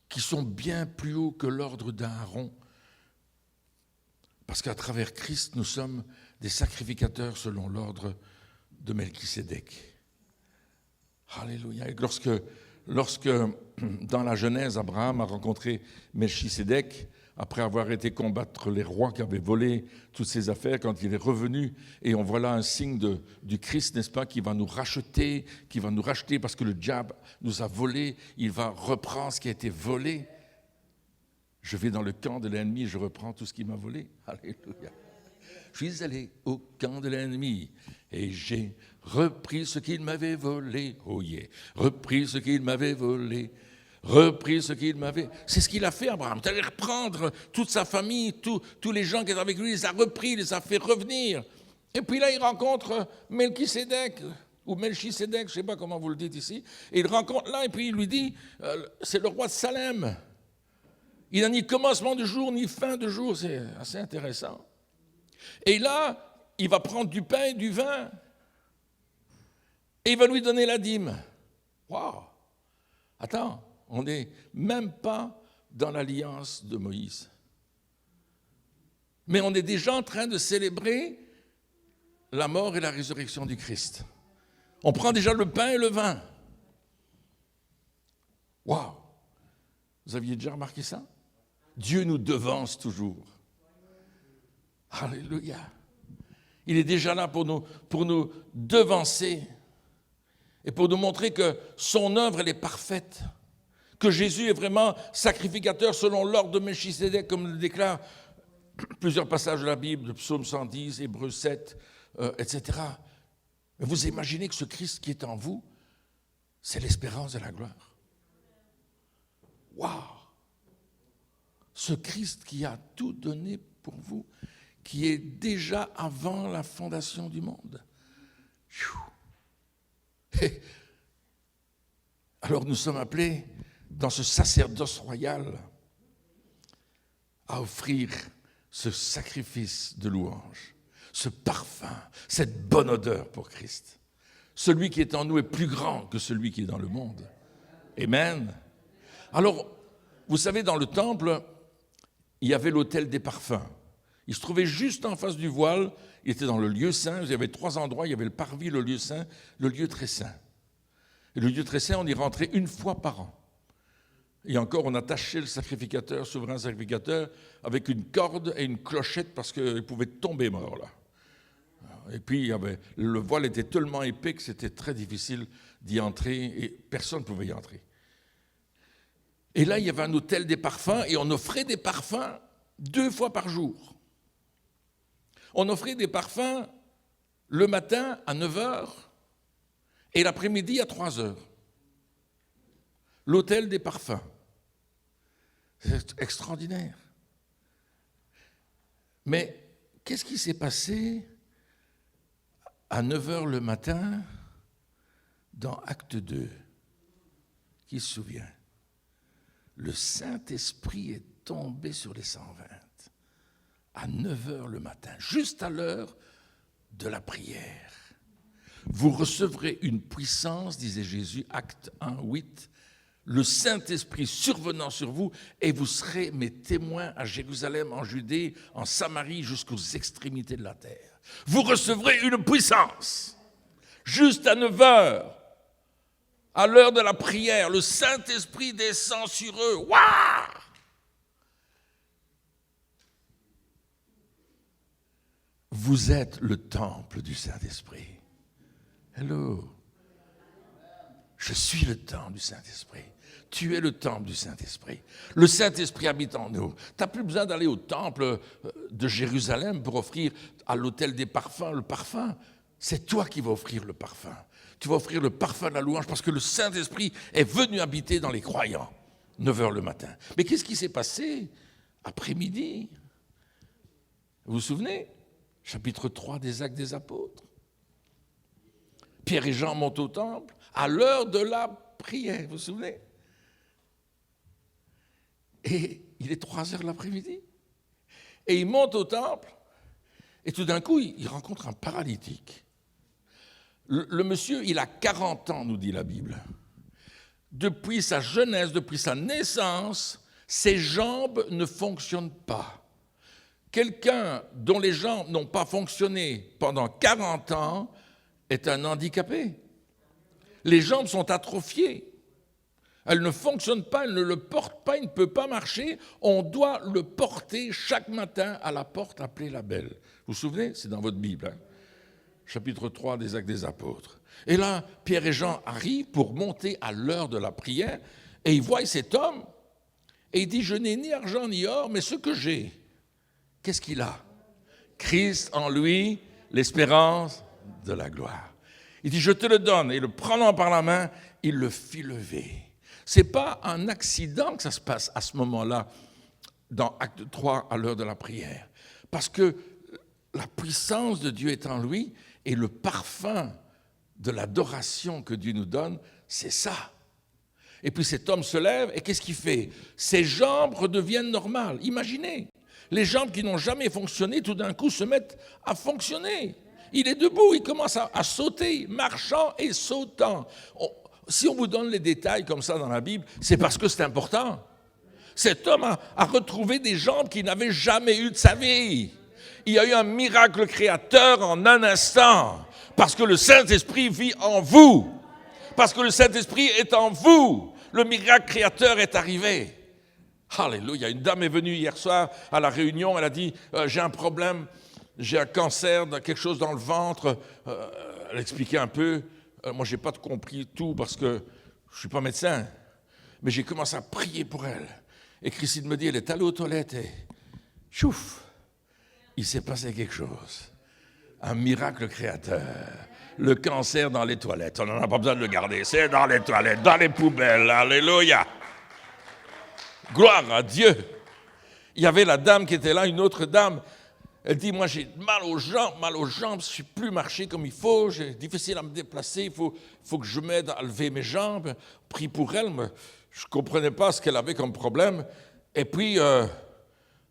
qui sont bien plus hauts que l'ordre d'Aaron. Parce qu'à travers Christ, nous sommes des sacrificateurs selon l'ordre de Melchisédek. Alléluia. Et lorsque dans la Genèse, Abraham a rencontré Melchisédek, après avoir été combattre les rois qui avaient volé toutes ses affaires, quand il est revenu, et on voit là un signe du Christ, n'est-ce pas, qui va nous racheter parce que le diable nous a volé, il va reprendre ce qui a été volé. Je vais dans le camp de l'ennemi, je reprends tout ce qui m'a volé. Alléluia. Je suis allé au camp de l'ennemi et j'ai repris ce qu'il m'avait volé. Oh yeah, repris ce qu'il m'avait volé. Repris ce qu'il m'avait... C'est ce qu'il a fait, Abraham. Il allait reprendre toute sa famille, tous les gens qui étaient avec lui, il les a repris, il les a fait revenir. Et puis là, il rencontre Melchisédek, ou Melchisédek, je ne sais pas comment vous le dites ici. Et il rencontre là, et puis il lui dit, c'est le roi de Salem. Il n'a ni commencement de jour, ni fin de jour. C'est assez intéressant. Et là, il va prendre du pain et du vin, et il va lui donner la dîme. Waouh! Attends, on n'est même pas dans l'alliance de Moïse. Mais on est déjà en train de célébrer la mort et la résurrection du Christ. On prend déjà le pain et le vin. Waouh! Vous aviez déjà remarqué ça? Dieu nous devance toujours. Alléluia. Il est déjà là pour nous devancer et pour nous montrer que son œuvre, elle est parfaite, que Jésus est vraiment sacrificateur selon l'ordre de Melchisédek, comme le déclarent plusieurs passages de la Bible, de Psaume 110, Hébreux 7, etc. Mais vous imaginez que ce Christ qui est en vous, c'est l'espérance de la gloire. Waouh! Ce Christ qui a tout donné pour vous, qui est déjà avant la fondation du monde. Et alors nous sommes appelés dans ce sacerdoce royal à offrir ce sacrifice de louange, ce parfum, cette bonne odeur pour Christ. Celui qui est en nous est plus grand que celui qui est dans le monde. Amen. Alors, vous savez, dans le temple, il y avait l'autel des parfums. Il se trouvait juste en face du voile. Il était dans le lieu saint. Il y avait 3 endroits. Il y avait le parvis, le lieu saint, le lieu très saint. Et le lieu très saint, on y rentrait 1 fois par an. Et encore, on attachait le sacrificateur, souverain sacrificateur, avec une corde et une clochette parce qu'il pouvait tomber mort là. Et puis, le voile était tellement épais que c'était très difficile d'y entrer et personne ne pouvait y entrer. Et là, il y avait un autel des parfums et on offrait des parfums 2 fois par jour. On offrait des parfums le matin à 9h et l'après-midi à 3h. L'autel des parfums. C'est extraordinaire. Mais qu'est-ce qui s'est passé à 9h le matin dans Acte 2? Qui se souvient? Le Saint-Esprit est tombé sur les 120 à 9h le matin, juste à l'heure de la prière. Vous recevrez une puissance, disait Jésus, Acte 1, 8, le Saint-Esprit survenant sur vous, et vous serez mes témoins à Jérusalem, en Judée, en Samarie, jusqu'aux extrémités de la terre. Vous recevrez une puissance, juste à 9h. À l'heure de la prière, le Saint-Esprit descend sur eux. Waouh! Vous êtes le temple du Saint-Esprit. Hello. Je suis le temple du Saint-Esprit. Tu es le temple du Saint-Esprit. Le Saint-Esprit habite en nous. Tu n'as plus besoin d'aller au temple de Jérusalem pour offrir à l'autel des parfums le parfum. C'est toi qui vas offrir le parfum. Tu vas offrir le parfum de la louange parce que le Saint-Esprit est venu habiter dans les croyants. 9h le matin. Mais qu'est-ce qui s'est passé après-midi? Vous vous souvenez? Chapitre 3 des Actes des Apôtres. Pierre et Jean montent au temple à l'heure de la prière, vous vous souvenez? Et il est 3h l'après-midi. Et ils montent au temple, et tout d'un coup, ils rencontrent un paralytique. Le monsieur, il a 40 ans, nous dit la Bible. Depuis sa jeunesse, depuis sa naissance, ses jambes ne fonctionnent pas. Quelqu'un dont les jambes n'ont pas fonctionné pendant 40 ans est un handicapé. Les jambes sont atrophiées. Elle ne fonctionne pas, elle ne le porte pas, il ne peut pas marcher. On doit le porter chaque matin à la porte appelée la Belle. Vous vous souvenez? C'est dans votre Bible, hein? Chapitre 3 des Actes des Apôtres. Et là, Pierre et Jean arrivent pour monter à l'heure de la prière, et ils voient cet homme, et il dit, je n'ai ni argent ni or, mais ce que j'ai, qu'est-ce qu'il a? Christ en lui, l'espérance de la gloire. Il dit, je te le donne, et le prenant par la main, il le fit lever. Ce n'est pas un accident que ça se passe à ce moment-là, dans Acte 3, à l'heure de la prière. Parce que la puissance de Dieu est en lui, et le parfum de l'adoration que Dieu nous donne, c'est ça. Et puis cet homme se lève, et qu'est-ce qu'il fait? Ses jambes redeviennent normales. Imaginez, les jambes qui n'ont jamais fonctionné, tout d'un coup, se mettent à fonctionner. Il est debout, il commence à sauter, marchant et sautant. Si on vous donne les détails comme ça dans la Bible, c'est parce que c'est important. Cet homme a retrouvé des jambes qu'il n'avait jamais eues de sa vie. Il y a eu un miracle créateur en un instant, parce que le Saint-Esprit vit en vous. Parce que le Saint-Esprit est en vous. Le miracle créateur est arrivé. Alléluia. Une dame est venue hier soir à la réunion, elle a dit, j'ai un problème, j'ai un cancer, quelque chose dans le ventre. Elle expliquait un peu. Moi, je n'ai pas compris tout parce que je ne suis pas médecin. Mais j'ai commencé à prier pour elle. Et Christine me dit, elle est allée aux toilettes et chouf, il s'est passé quelque chose. Un miracle créateur. Le cancer dans les toilettes. On n'en a pas besoin de le garder. C'est dans les toilettes, dans les poubelles. Alléluia. Gloire à Dieu. Il y avait la dame qui était là, une autre dame. Elle dit, moi j'ai mal aux jambes, je ne sais plus marcher comme il faut, c'est difficile à me déplacer, il faut que je m'aide à lever mes jambes. Prie pour elle, mais je ne comprenais pas ce qu'elle avait comme problème. Et puis, à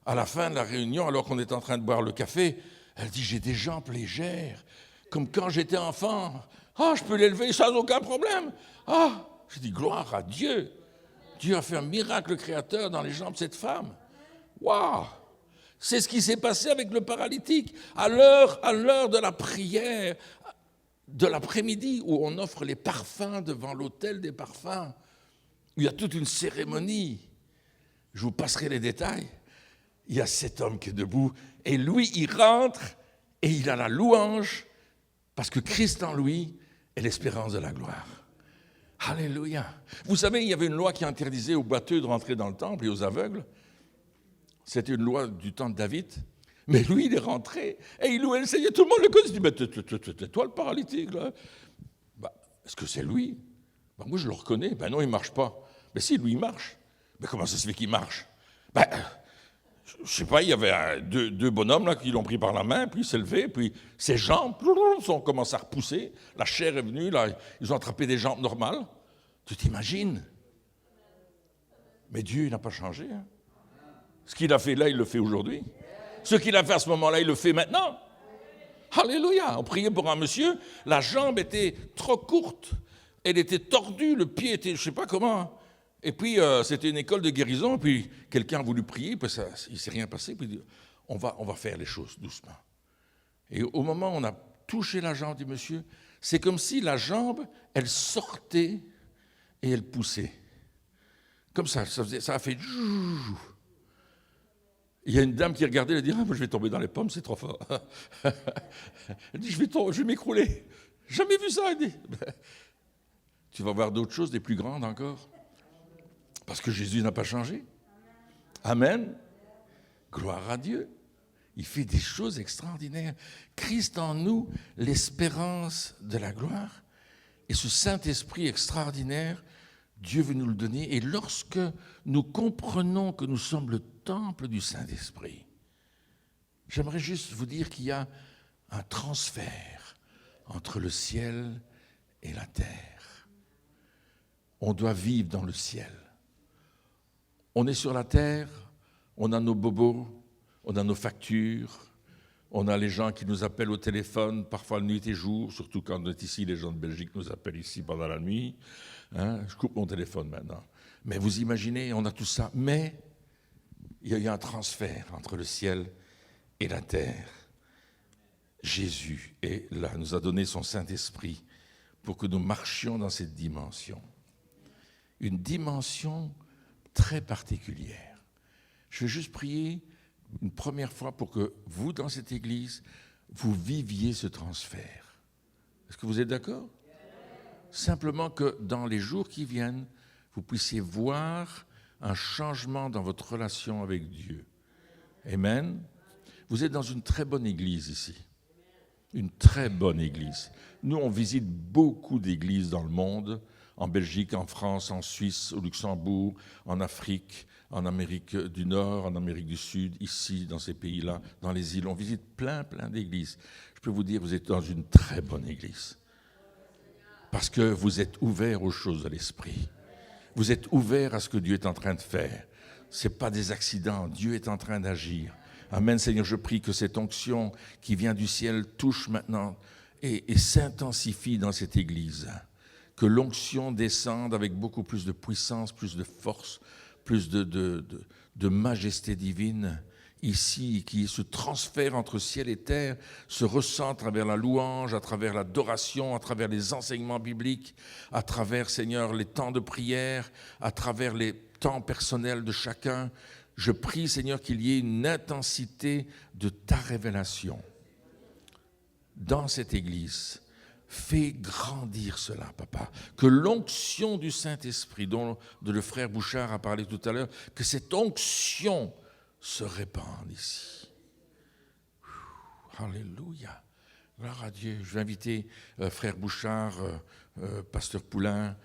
la fin de la réunion, alors qu'on était en train de boire le café, elle dit, j'ai des jambes légères, comme quand j'étais enfant. Ah, je peux les lever sans aucun problème. Ah, je dis, gloire à Dieu. Dieu a fait un miracle créateur dans les jambes de cette femme. Waouh! C'est ce qui s'est passé avec le paralytique. À l'heure de la prière, de l'après-midi, où on offre les parfums devant l'autel des parfums, où il y a toute une cérémonie. Je vous passerai les détails. Il y a cet homme qui est debout, et lui, il rentre, et il a la louange, parce que Christ en lui est l'espérance de la gloire. Alléluia. Vous savez, il y avait une loi qui interdisait aux boiteux de rentrer dans le temple et aux aveugles. C'était une loi du temps de David. Mais lui, il est rentré et il louait le Seigneur. Tout le monde le connaît. Il dit, mais toi le paralytique, là. Est-ce que c'est lui? Moi, je le reconnais. Non, il ne marche pas. Mais si, lui, il marche. Mais comment ça se fait qu'il marche? Je ne sais pas, il y avait deux bonhommes là, qui l'ont pris par la main, puis il s'est levé, puis ses jambes ont commencé à repousser. La chair est venue, là, ils ont attrapé des jambes normales. Tu t'imagines? Mais Dieu, il n'a pas changé. Hein? Ce qu'il a fait là, il le fait aujourd'hui. Ce qu'il a fait à ce moment-là, il le fait maintenant. Alléluia. On priait pour un monsieur, la jambe était trop courte, elle était tordue, le pied était, je ne sais pas comment. Et puis, c'était une école de guérison, puis quelqu'un a voulu prier, puis il ne s'est rien passé, puis on va faire les choses doucement. Et au moment où on a touché la jambe du monsieur, c'est comme si la jambe, elle sortait et elle poussait. Comme ça a fait... Il y a une dame qui regardait, elle dit, je vais tomber dans les pommes, c'est trop fort. Elle dit, je vais m'écrouler. Jamais vu ça. Elle dit, tu vas voir d'autres choses, des plus grandes encore. Parce que Jésus n'a pas changé. Amen. Gloire à Dieu. Il fait des choses extraordinaires. Christ en nous, l'espérance de la gloire. Et ce Saint-Esprit extraordinaire Dieu veut nous le donner. Et lorsque nous comprenons que nous sommes le temple du Saint-Esprit, j'aimerais juste vous dire qu'il y a un transfert entre le ciel et la terre. On doit vivre dans le ciel. On est sur la terre, on a nos bobos, on a nos factures, on a les gens qui nous appellent au téléphone, parfois nuit et jour, surtout quand on est ici, les gens de Belgique nous appellent ici pendant la nuit. Je coupe mon téléphone maintenant. Mais vous imaginez, on a tout ça. Mais il y a eu un transfert entre le ciel et la terre. Jésus est là, nous a donné son Saint-Esprit pour que nous marchions dans cette dimension. Une dimension très particulière. Je vais juste prier une première fois pour que vous, dans cette église, vous viviez ce transfert. Est-ce que vous êtes d'accord? Simplement que dans les jours qui viennent, vous puissiez voir un changement dans votre relation avec Dieu. Amen. Vous êtes dans une très bonne église ici. Une très bonne église. Nous, on visite beaucoup d'églises dans le monde, en Belgique, en France, en Suisse, au Luxembourg, en Afrique, en Amérique du Nord, en Amérique du Sud, ici, dans ces pays-là, dans les îles. On visite plein d'églises. Je peux vous dire, vous êtes dans une très bonne église. Parce que vous êtes ouverts aux choses de l'esprit. Vous êtes ouverts à ce que Dieu est en train de faire. Ce n'est pas des accidents, Dieu est en train d'agir. Amen, Seigneur, je prie que cette onction qui vient du ciel touche maintenant et s'intensifie dans cette église. Que l'onction descende avec beaucoup plus de puissance, plus de force, plus de majesté divine. Ici, qui se transfère entre ciel et terre, se ressent à travers la louange, à travers l'adoration, à travers les enseignements bibliques, à travers, Seigneur, les temps de prière, à travers les temps personnels de chacun. Je prie, Seigneur, qu'il y ait une intensité de ta révélation dans cette Église. Fais grandir cela, papa. Que l'onction du Saint-Esprit, dont le frère Bouchard a parlé tout à l'heure, que cette onction se répande ici. Alléluia. Gloire à Dieu. Je vais inviter frère Bouchard, pasteur Poulain,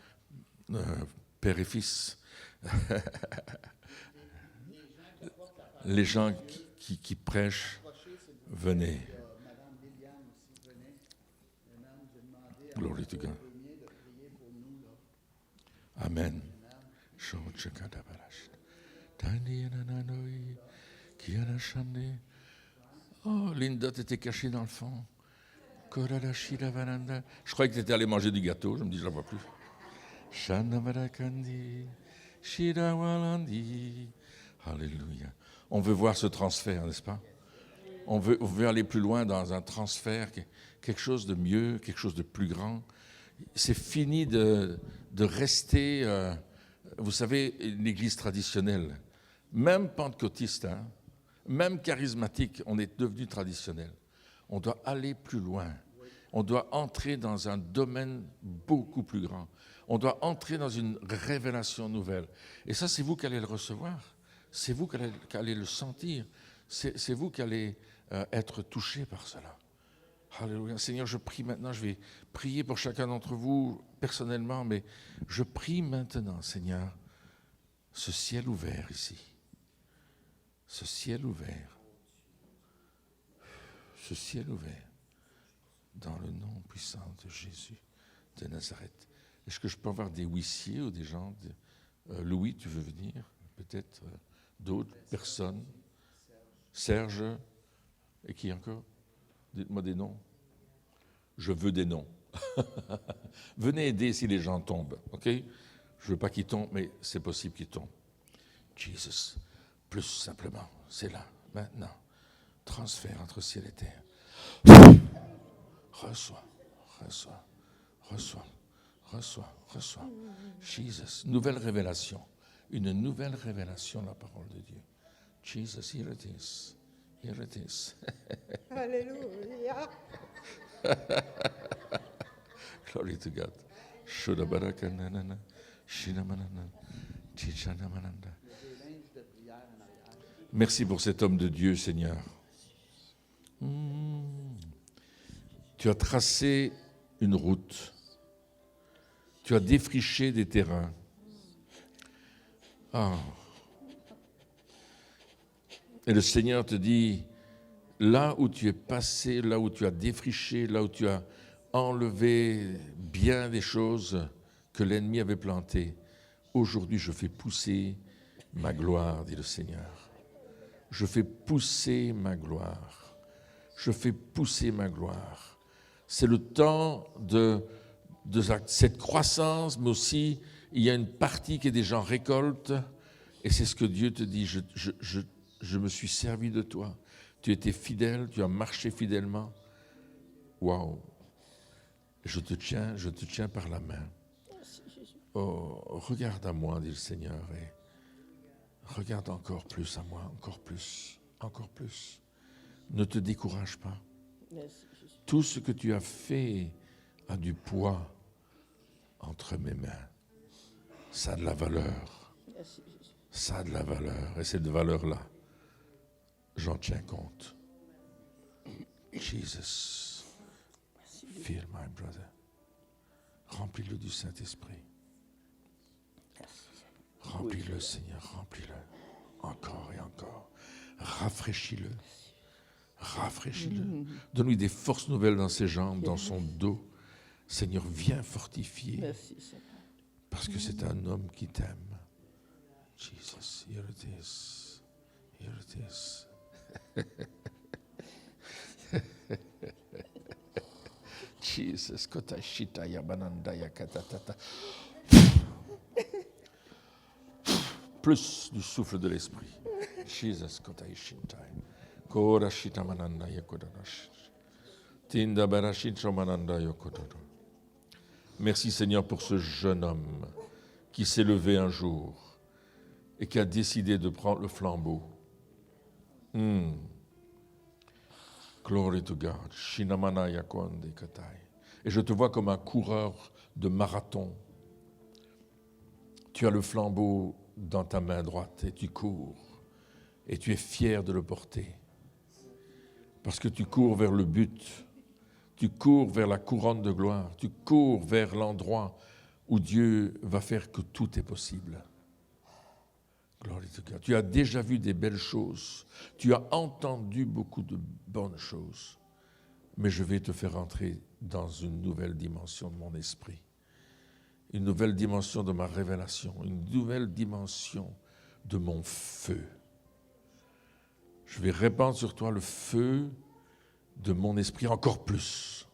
père et fils. Les gens qui prêchent, venez. Glory to God. Amen. Oh, Linda, tu étais cachée dans le fond. Je croyais que tu étais allé manger du gâteau. Je me dis, je ne la vois plus. Alléluia. On veut voir ce transfert, n'est-ce pas? On veut aller plus loin dans un transfert, quelque chose de mieux, quelque chose de plus grand. C'est fini de rester, vous savez, une église traditionnelle. Même pentecôtiste, même charismatique, on est devenu traditionnel. On doit aller plus loin. On doit entrer dans un domaine beaucoup plus grand. On doit entrer dans une révélation nouvelle. Et ça, c'est vous qui allez le recevoir. C'est vous qui allez le sentir. C'est vous qui allez être touché par cela. Alléluia. Seigneur, je prie maintenant, je vais prier pour chacun d'entre vous personnellement, mais je prie maintenant, Seigneur, ce ciel ouvert ici. Ce ciel ouvert. Ce ciel ouvert. Dans le nom puissant de Jésus de Nazareth. Est-ce que je peux avoir des huissiers ou des gens Louis, tu veux venir? Peut-être d'autres personnes? Serge? Et qui encore? Dites-moi des noms. Je veux des noms. Venez aider si les gens tombent, ok? Je ne veux pas qu'ils tombent, mais c'est possible qu'ils tombent. Jesus, plus simplement, c'est là, maintenant. Transfert entre ciel et terre. Reçois. Jesus, nouvelle révélation. Une nouvelle révélation de la parole de Dieu. Jesus, here it is. Here it is. Alléluia. Glory to God. Merci pour cet homme de Dieu, Seigneur. Tu as tracé une route. Tu as défriché des terrains. Ah. Et le Seigneur te dit, là où tu es passé, là où tu as défriché, là où tu as enlevé bien des choses que l'ennemi avait plantées, aujourd'hui je fais pousser ma gloire, dit le Seigneur. Je fais pousser ma gloire. Je fais pousser ma gloire. C'est le temps de cette croissance, mais aussi il y a une partie qui est déjà en récolte, et c'est ce que Dieu te dit, je me suis servi de toi. Tu étais fidèle, tu as marché fidèlement. Waouh! Je te tiens par la main. Oh, regarde à moi, dit le Seigneur, et regarde encore plus à moi, encore plus, encore plus. Ne te décourage pas. Tout ce que tu as fait a du poids entre mes mains. Ça a de la valeur. Ça a de la valeur. Et cette valeur-là, j'en tiens compte. Jesus, fill my brother. Remplis-le du Saint-Esprit. Remplis-le, Seigneur, remplis-le. Encore et encore. Rafraîchis-le. Rafraîchis-le. Donne-lui des forces nouvelles dans ses jambes, dans son dos. Seigneur, viens fortifier. Parce que c'est un homme qui t'aime. Jesus, here it is. Here it is. Jesus, kotashita yabananda yakatatata. Plus du souffle de l'esprit. Jesus, kotashita. Korashita mananda yakodanash. Tinda barashita mananda yakodanash. Merci Seigneur pour ce jeune homme qui s'est levé un jour et qui a décidé de prendre le flambeau. Glory to God. Shinamana yakonde katai. Et je te vois comme un coureur de marathon. Tu as le flambeau dans ta main droite et tu cours. Et tu es fier de le porter. Parce que tu cours vers le but. Tu cours vers la couronne de gloire. Tu cours vers l'endroit où Dieu va faire que tout est possible. Glory to God. Tu as déjà vu des belles choses. Tu as entendu beaucoup de bonnes choses. Mais je vais te faire entrer dans une nouvelle dimension de mon esprit. Une nouvelle dimension de ma révélation. Une nouvelle dimension de mon feu. Je vais répandre sur toi le feu de mon esprit encore plus.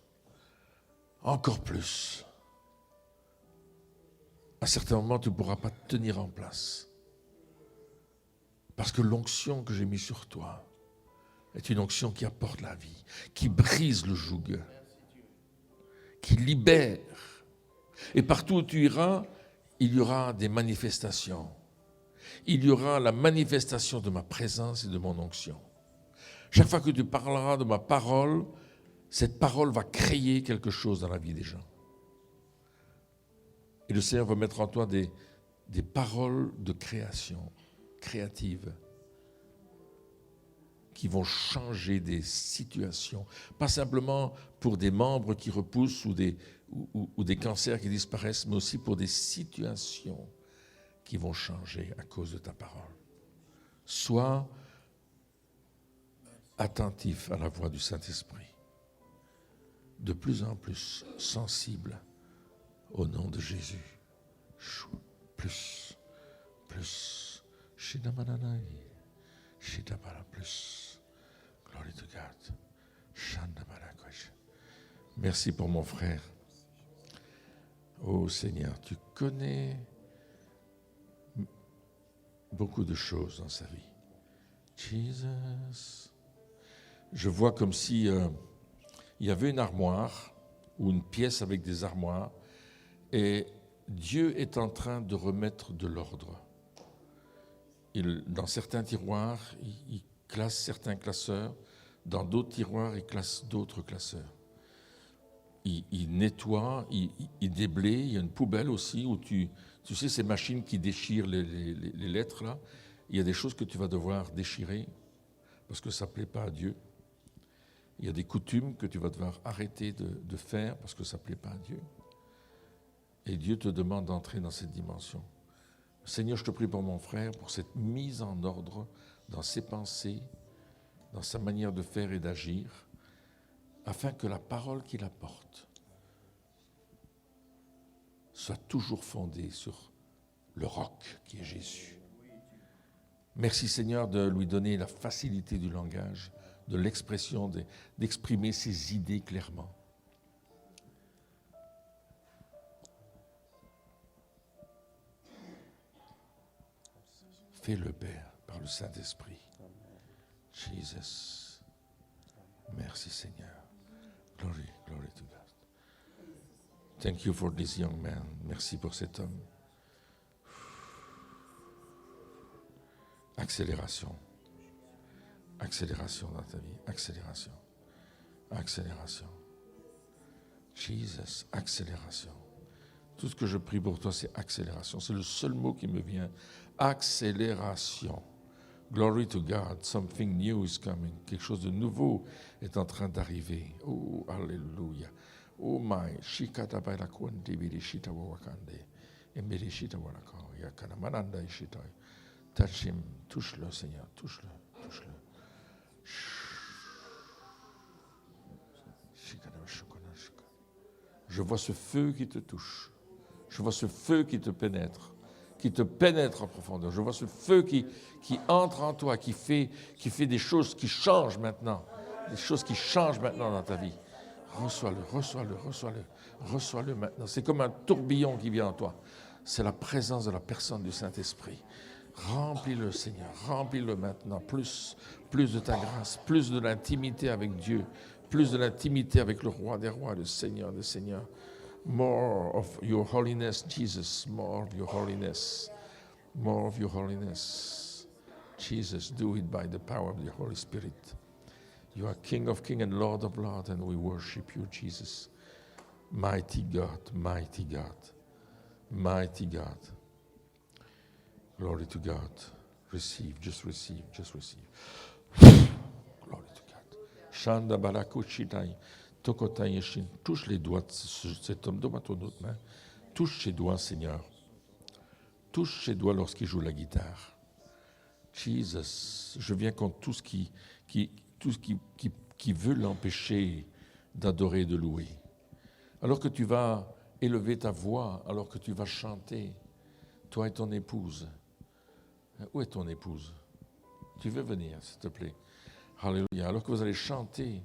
Encore plus. À certains moments, tu ne pourras pas te tenir en place. Parce que l'onction que j'ai mise sur toi est une onction qui apporte la vie, qui brise le joug, qui libère. Et partout où tu iras, il y aura des manifestations. Il y aura la manifestation de ma présence et de mon onction. Chaque fois que tu parleras de ma parole, cette parole va créer quelque chose dans la vie des gens. Et le Seigneur va mettre en toi des paroles de création, créatives, qui vont changer des situations. Pas simplement pour des membres qui repoussent ou des cancers qui disparaissent, mais aussi pour des situations qui vont changer à cause de ta parole. Sois attentif à la voix du Saint-Esprit. De plus en plus sensible au nom de Jésus. Plus. Shinamananai. Shitabara plus. Glory to God. Shandabarakosh. Merci pour mon frère. Oh Seigneur, tu connais beaucoup de choses dans sa vie. Jesus. Je vois comme si il y avait une armoire ou une pièce avec des armoires et Dieu est en train de remettre de l'ordre. Dans certains tiroirs, il classe certains classeurs, dans d'autres tiroirs, il classe d'autres classeurs. Il nettoie, il déblaye, il y a une poubelle aussi où tu sais ces machines qui déchirent les lettres là, il y a des choses que tu vas devoir déchirer parce que ça ne plaît pas à Dieu. Il y a des coutumes que tu vas devoir arrêter de faire parce que ça ne plaît pas à Dieu. Et Dieu te demande d'entrer dans cette dimension Seigneur, je te prie pour mon frère, pour cette mise en ordre dans ses pensées, dans sa manière de faire et d'agir, afin que la parole qu'il apporte soit toujours fondée sur le roc qui est Jésus. Merci Seigneur de lui donner la facilité du langage, de l'expression, d'exprimer ses idées clairement. Fais-le, Père, par le Saint-Esprit. Jesus. Merci Seigneur. Glory, glory to God. Thank you for this young man. Merci pour cet homme. Accélération. Accélération dans ta vie. Accélération. Accélération. Jesus, accélération. Tout ce que je prie pour toi, c'est accélération. C'est le seul mot qui me vient. Accélération. Glory to God. Something new is coming. Quelque chose de nouveau est en train d'arriver. Oh, alléluia. Oh my. Shikata baila kundi bilishita wawakande. Embelishita walako. Yakana mananda ishita. Touch him. Touche-le, Seigneur. Touche-le. Touche-le. Je vois ce feu qui te touche. Je vois ce feu qui te pénètre en profondeur. Je vois ce feu qui entre en toi, qui fait des choses qui changent maintenant. Des choses qui changent maintenant dans ta vie. Reçois-le, reçois-le, reçois-le. Reçois-le maintenant. C'est comme un tourbillon qui vient en toi. C'est la présence de la personne du Saint-Esprit. Remplis-le, Seigneur. Remplis-le maintenant. Plus de ta grâce, plus de l'intimité avec Dieu, plus de l'intimité avec le Roi des Rois, le Seigneur des Seigneurs. More of your holiness, Jesus. More of your holiness. More of your holiness. Jesus, do it by the power of the Holy Spirit. You are King of Kings and Lord of Lords, and we worship you, Jesus. Mighty God, mighty God, mighty God. Glory to God. Receive, just receive, just receive. Glory to God. Shanda balakuchitai. Touche les doigts de cet homme, donne-moi ton autre main. Touche ses doigts, Seigneur. Touche ses doigts lorsqu'il joue la guitare. Jesus, je viens contre tout ce qui veut l'empêcher d'adorer et de louer. Alors que tu vas élever ta voix, alors que tu vas chanter, toi et ton épouse. Où est ton épouse? Tu veux venir, s'il te plaît? Alléluia. Alors que vous allez chanter,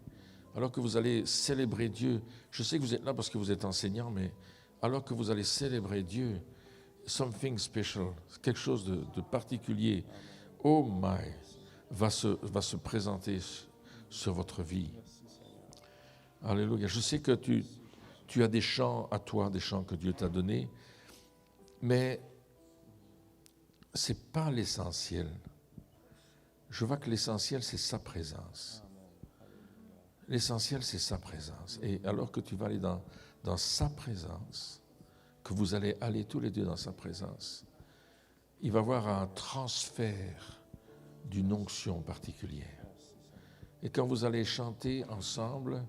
alors que vous allez célébrer Dieu, je sais que vous êtes là parce que vous êtes enseignant, mais alors que vous allez célébrer Dieu, something special, quelque chose de particulier, oh my, va se présenter sur votre vie. Alléluia. Je sais que tu as des chants à toi, des chants que Dieu t'a donnés, mais ce n'est pas l'essentiel. Je vois que l'essentiel, c'est sa présence. L'essentiel, c'est sa présence. Et alors que tu vas aller dans sa présence, que vous allez aller tous les deux dans sa présence, il va y avoir un transfert d'une onction particulière. Et quand vous allez chanter ensemble,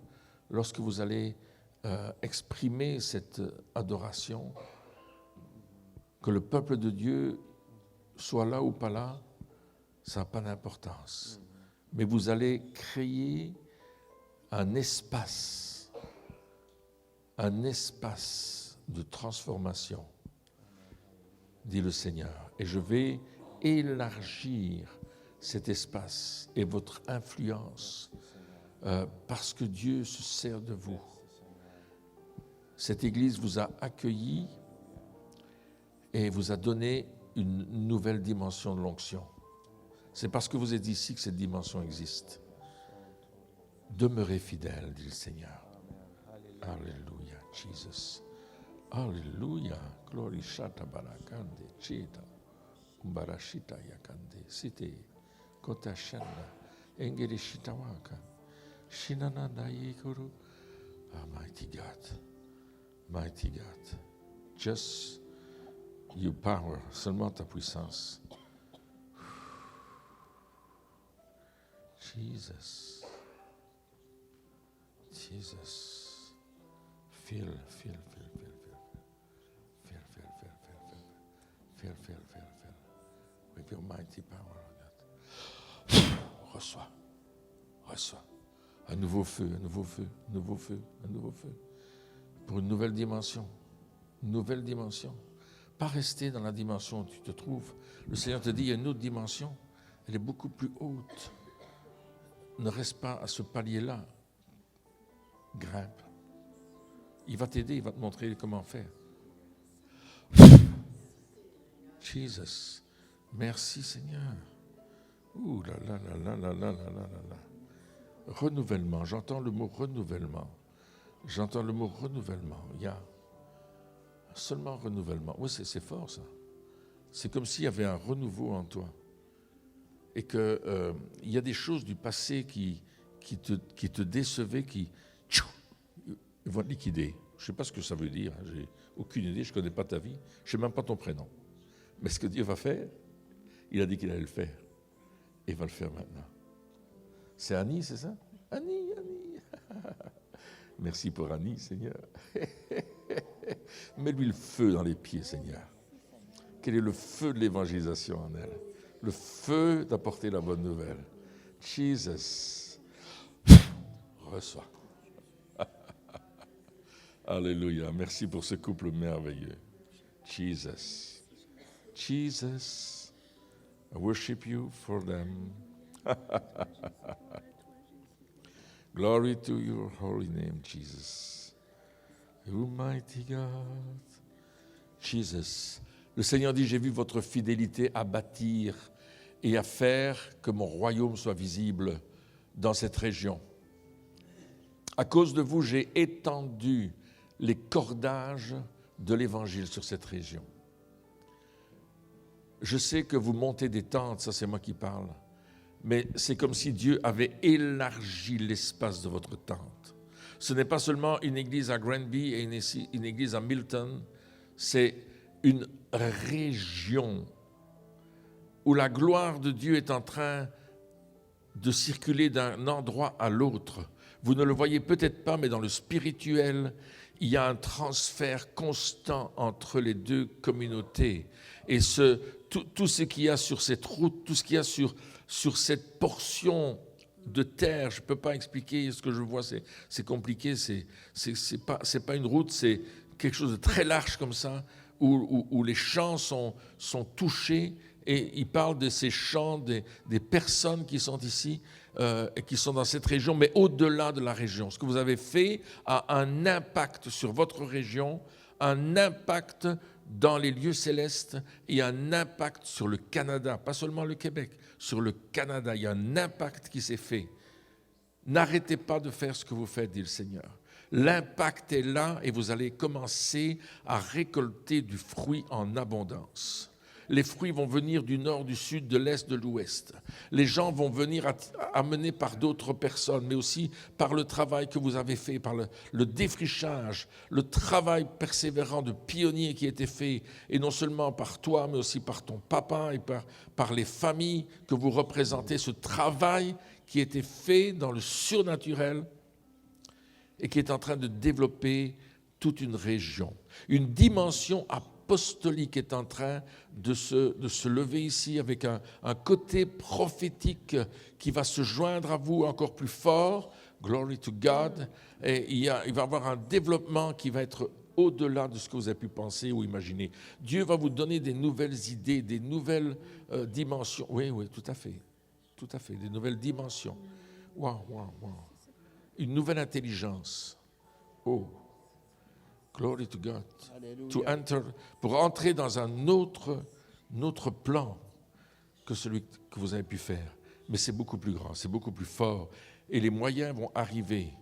lorsque vous allez exprimer cette adoration, que le peuple de Dieu soit là ou pas là, ça n'a pas d'importance. Mais vous allez créer un espace de transformation, dit le Seigneur. Et je vais élargir cet espace et votre influence parce que Dieu se sert de vous. Cette Église vous a accueilli et vous a donné une nouvelle dimension de l'onction. C'est parce que vous êtes ici que cette dimension existe. Demeurez fidèles, dit le Seigneur. Alléluia, Jesus. Alléluia. Glory shata barakande chita. Umbarashita yakande. Site. Kota shanda. Engeri shitawaka. Shinananda yikuru. Ah, mighty God. Mighty God. Just your power. Seulement ta puissance. Jesus. Jesus. Feel. Feel. With your mighty power, God. Reçois. Un nouveau feu. Pour une nouvelle dimension. Pas rester dans la dimension où tu te trouves. Le Seigneur te dit, il y a une autre dimension. Elle est beaucoup plus haute. Ne reste pas à ce palier-là. Grimpe. Il va t'aider, il va te montrer comment faire. Jesus. Merci Seigneur. Ouh là là là là là là là là là. Renouvellement. J'entends le mot renouvellement. Il y a seulement renouvellement. Oui, c'est fort ça. C'est comme s'il y avait un renouveau en toi. Et qu'il y a des choses du passé qui te décevaient, qui vont te liquider. Je ne sais pas ce que ça veut dire. J'ai aucune idée. Je ne connais pas ta vie. Je ne sais même pas ton prénom. Mais ce que Dieu va faire, il a dit qu'il allait le faire. Et il va le faire maintenant. C'est Annie, c'est ça? Annie. Merci pour Annie, Seigneur. Mets-lui le feu dans les pieds, Seigneur. Quel est le feu de l'évangélisation en elle? Le feu d'apporter la bonne nouvelle. Jesus. Reçois. Alléluia. Merci pour ce couple merveilleux. Jesus. I worship you for them. Glory to your holy name, Jesus. Almighty God. Jesus. Le Seigneur dit, j'ai vu votre fidélité à bâtir et à faire que mon royaume soit visible dans cette région. À cause de vous, j'ai étendu les cordages de l'Évangile sur cette région. Je sais que vous montez des tentes, ça c'est moi qui parle, mais c'est comme si Dieu avait élargi l'espace de votre tente. Ce n'est pas seulement une église à Granby et une église à Milton, c'est une région où la gloire de Dieu est en train de circuler d'un endroit à l'autre. Vous ne le voyez peut-être pas, mais dans le spirituel, il y a un transfert constant entre les deux communautés. Et tout ce qu'il y a sur cette route, tout ce qu'il y a sur cette portion de terre, je ne peux pas expliquer ce que je vois, c'est compliqué, c'est pas une route, c'est quelque chose de très large comme ça, où les champs sont touchés, et il parle de ces champs, des personnes qui sont ici, et qui sont dans cette région, mais au-delà de la région. Ce que vous avez fait a un impact sur votre région, un impact dans les lieux célestes et un impact sur le Canada, pas seulement le Québec, sur le Canada. Il y a un impact qui s'est fait. N'arrêtez pas de faire ce que vous faites, dit le Seigneur. L'impact est là et vous allez commencer à récolter du fruit en abondance. Les fruits vont venir du nord, du sud, de l'est, de l'ouest. Les gens vont venir amenés par d'autres personnes, mais aussi par le travail que vous avez fait, par le défrichage, le travail persévérant de pionnier qui a été fait, et non seulement par toi, mais aussi par ton papa et par les familles que vous représentez, ce travail qui a été fait dans le surnaturel et qui est en train de développer toute une région. Une dimension apostolique est en train de se lever ici avec un côté prophétique qui va se joindre à vous encore plus fort. Glory to God. Et il va y avoir un développement qui va être au-delà de ce que vous avez pu penser ou imaginer. Dieu va vous donner des nouvelles idées, des nouvelles dimensions. Oui, tout à fait. Tout à fait, des nouvelles dimensions. Wow. Une nouvelle intelligence. Oh. Glory to God. Pour entrer dans un autre plan que celui que vous avez pu faire. Mais c'est beaucoup plus grand, c'est beaucoup plus fort. Et les moyens vont arriver.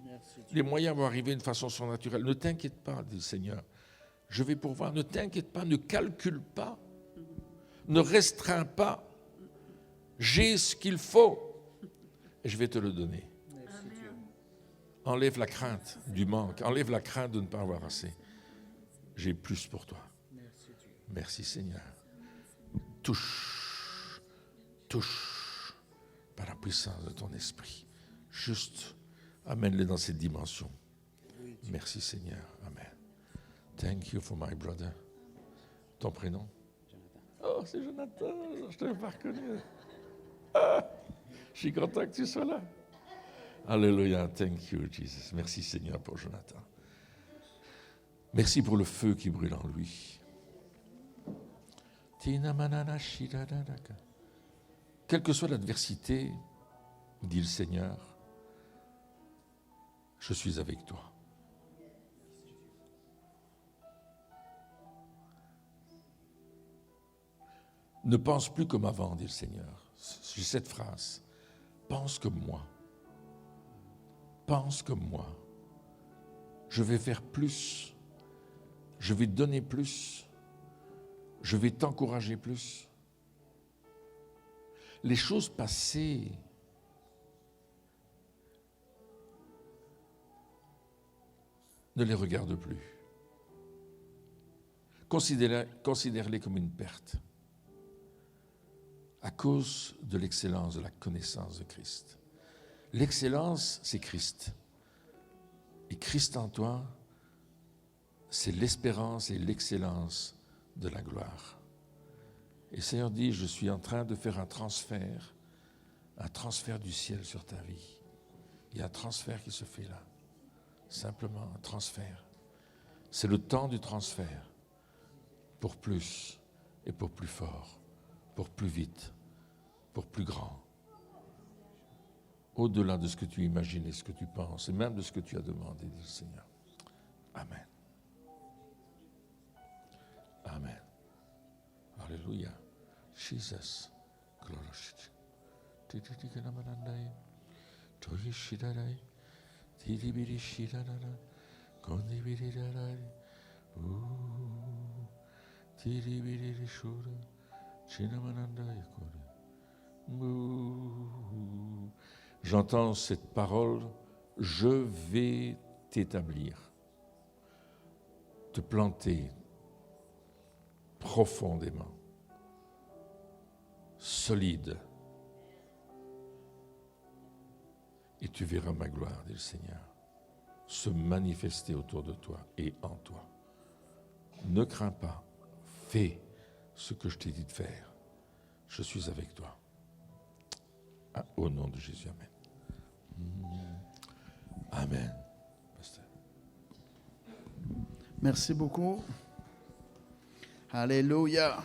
Les moyens vont arriver d'une façon surnaturelle. Ne t'inquiète pas, dit le Seigneur. Je vais pourvoir. Ne t'inquiète pas, ne calcule pas. Ne restreins pas. J'ai ce qu'il faut. Et je vais te le donner. Enlève la crainte du manque. Enlève la crainte de ne pas avoir assez. J'ai plus pour toi. Merci Seigneur. Touche par la puissance de ton esprit. Juste amène-les dans cette dimension. Merci Seigneur. Amen. Thank you for my brother. Ton prénom? Oh, c'est Jonathan, je ne t'avais pas reconnu. Ah, je suis content que tu sois là. Alléluia, thank you, Jesus. Merci Seigneur pour Jonathan. Merci pour le feu qui brûle en lui. Quelle que soit l'adversité, dit le Seigneur, je suis avec toi. Ne pense plus comme avant, dit le Seigneur. J'ai cette phrase. Pense comme moi. Pense comme moi. Je vais faire plus. Je vais te donner plus. Je vais t'encourager plus. Les choses passées ne les regarde plus. Considère-les comme une perte à cause de l'excellence de la connaissance de Christ. L'excellence, c'est Christ. Et Christ en toi, c'est l'espérance et l'excellence de la gloire. Et le Seigneur dit, je suis en train de faire un transfert du ciel sur ta vie. Il y a un transfert qui se fait là. Simplement un transfert. C'est le temps du transfert pour plus et pour plus fort, pour plus vite, pour plus grand. Au-delà de ce que tu imagines et ce que tu penses, et même de ce que tu as demandé, dit le Seigneur. Amen. Amen. Alléluia. Jesus. J'entends cette parole, je vais t'établir, te planter profondément, solide, et tu verras ma gloire, dit le Seigneur, se manifester autour de toi et en toi. Ne crains pas, fais ce que je t'ai dit de faire. Je suis avec toi. Ah, au nom de Jésus, amen. Amen. Pasteur. Merci beaucoup. Alléluia.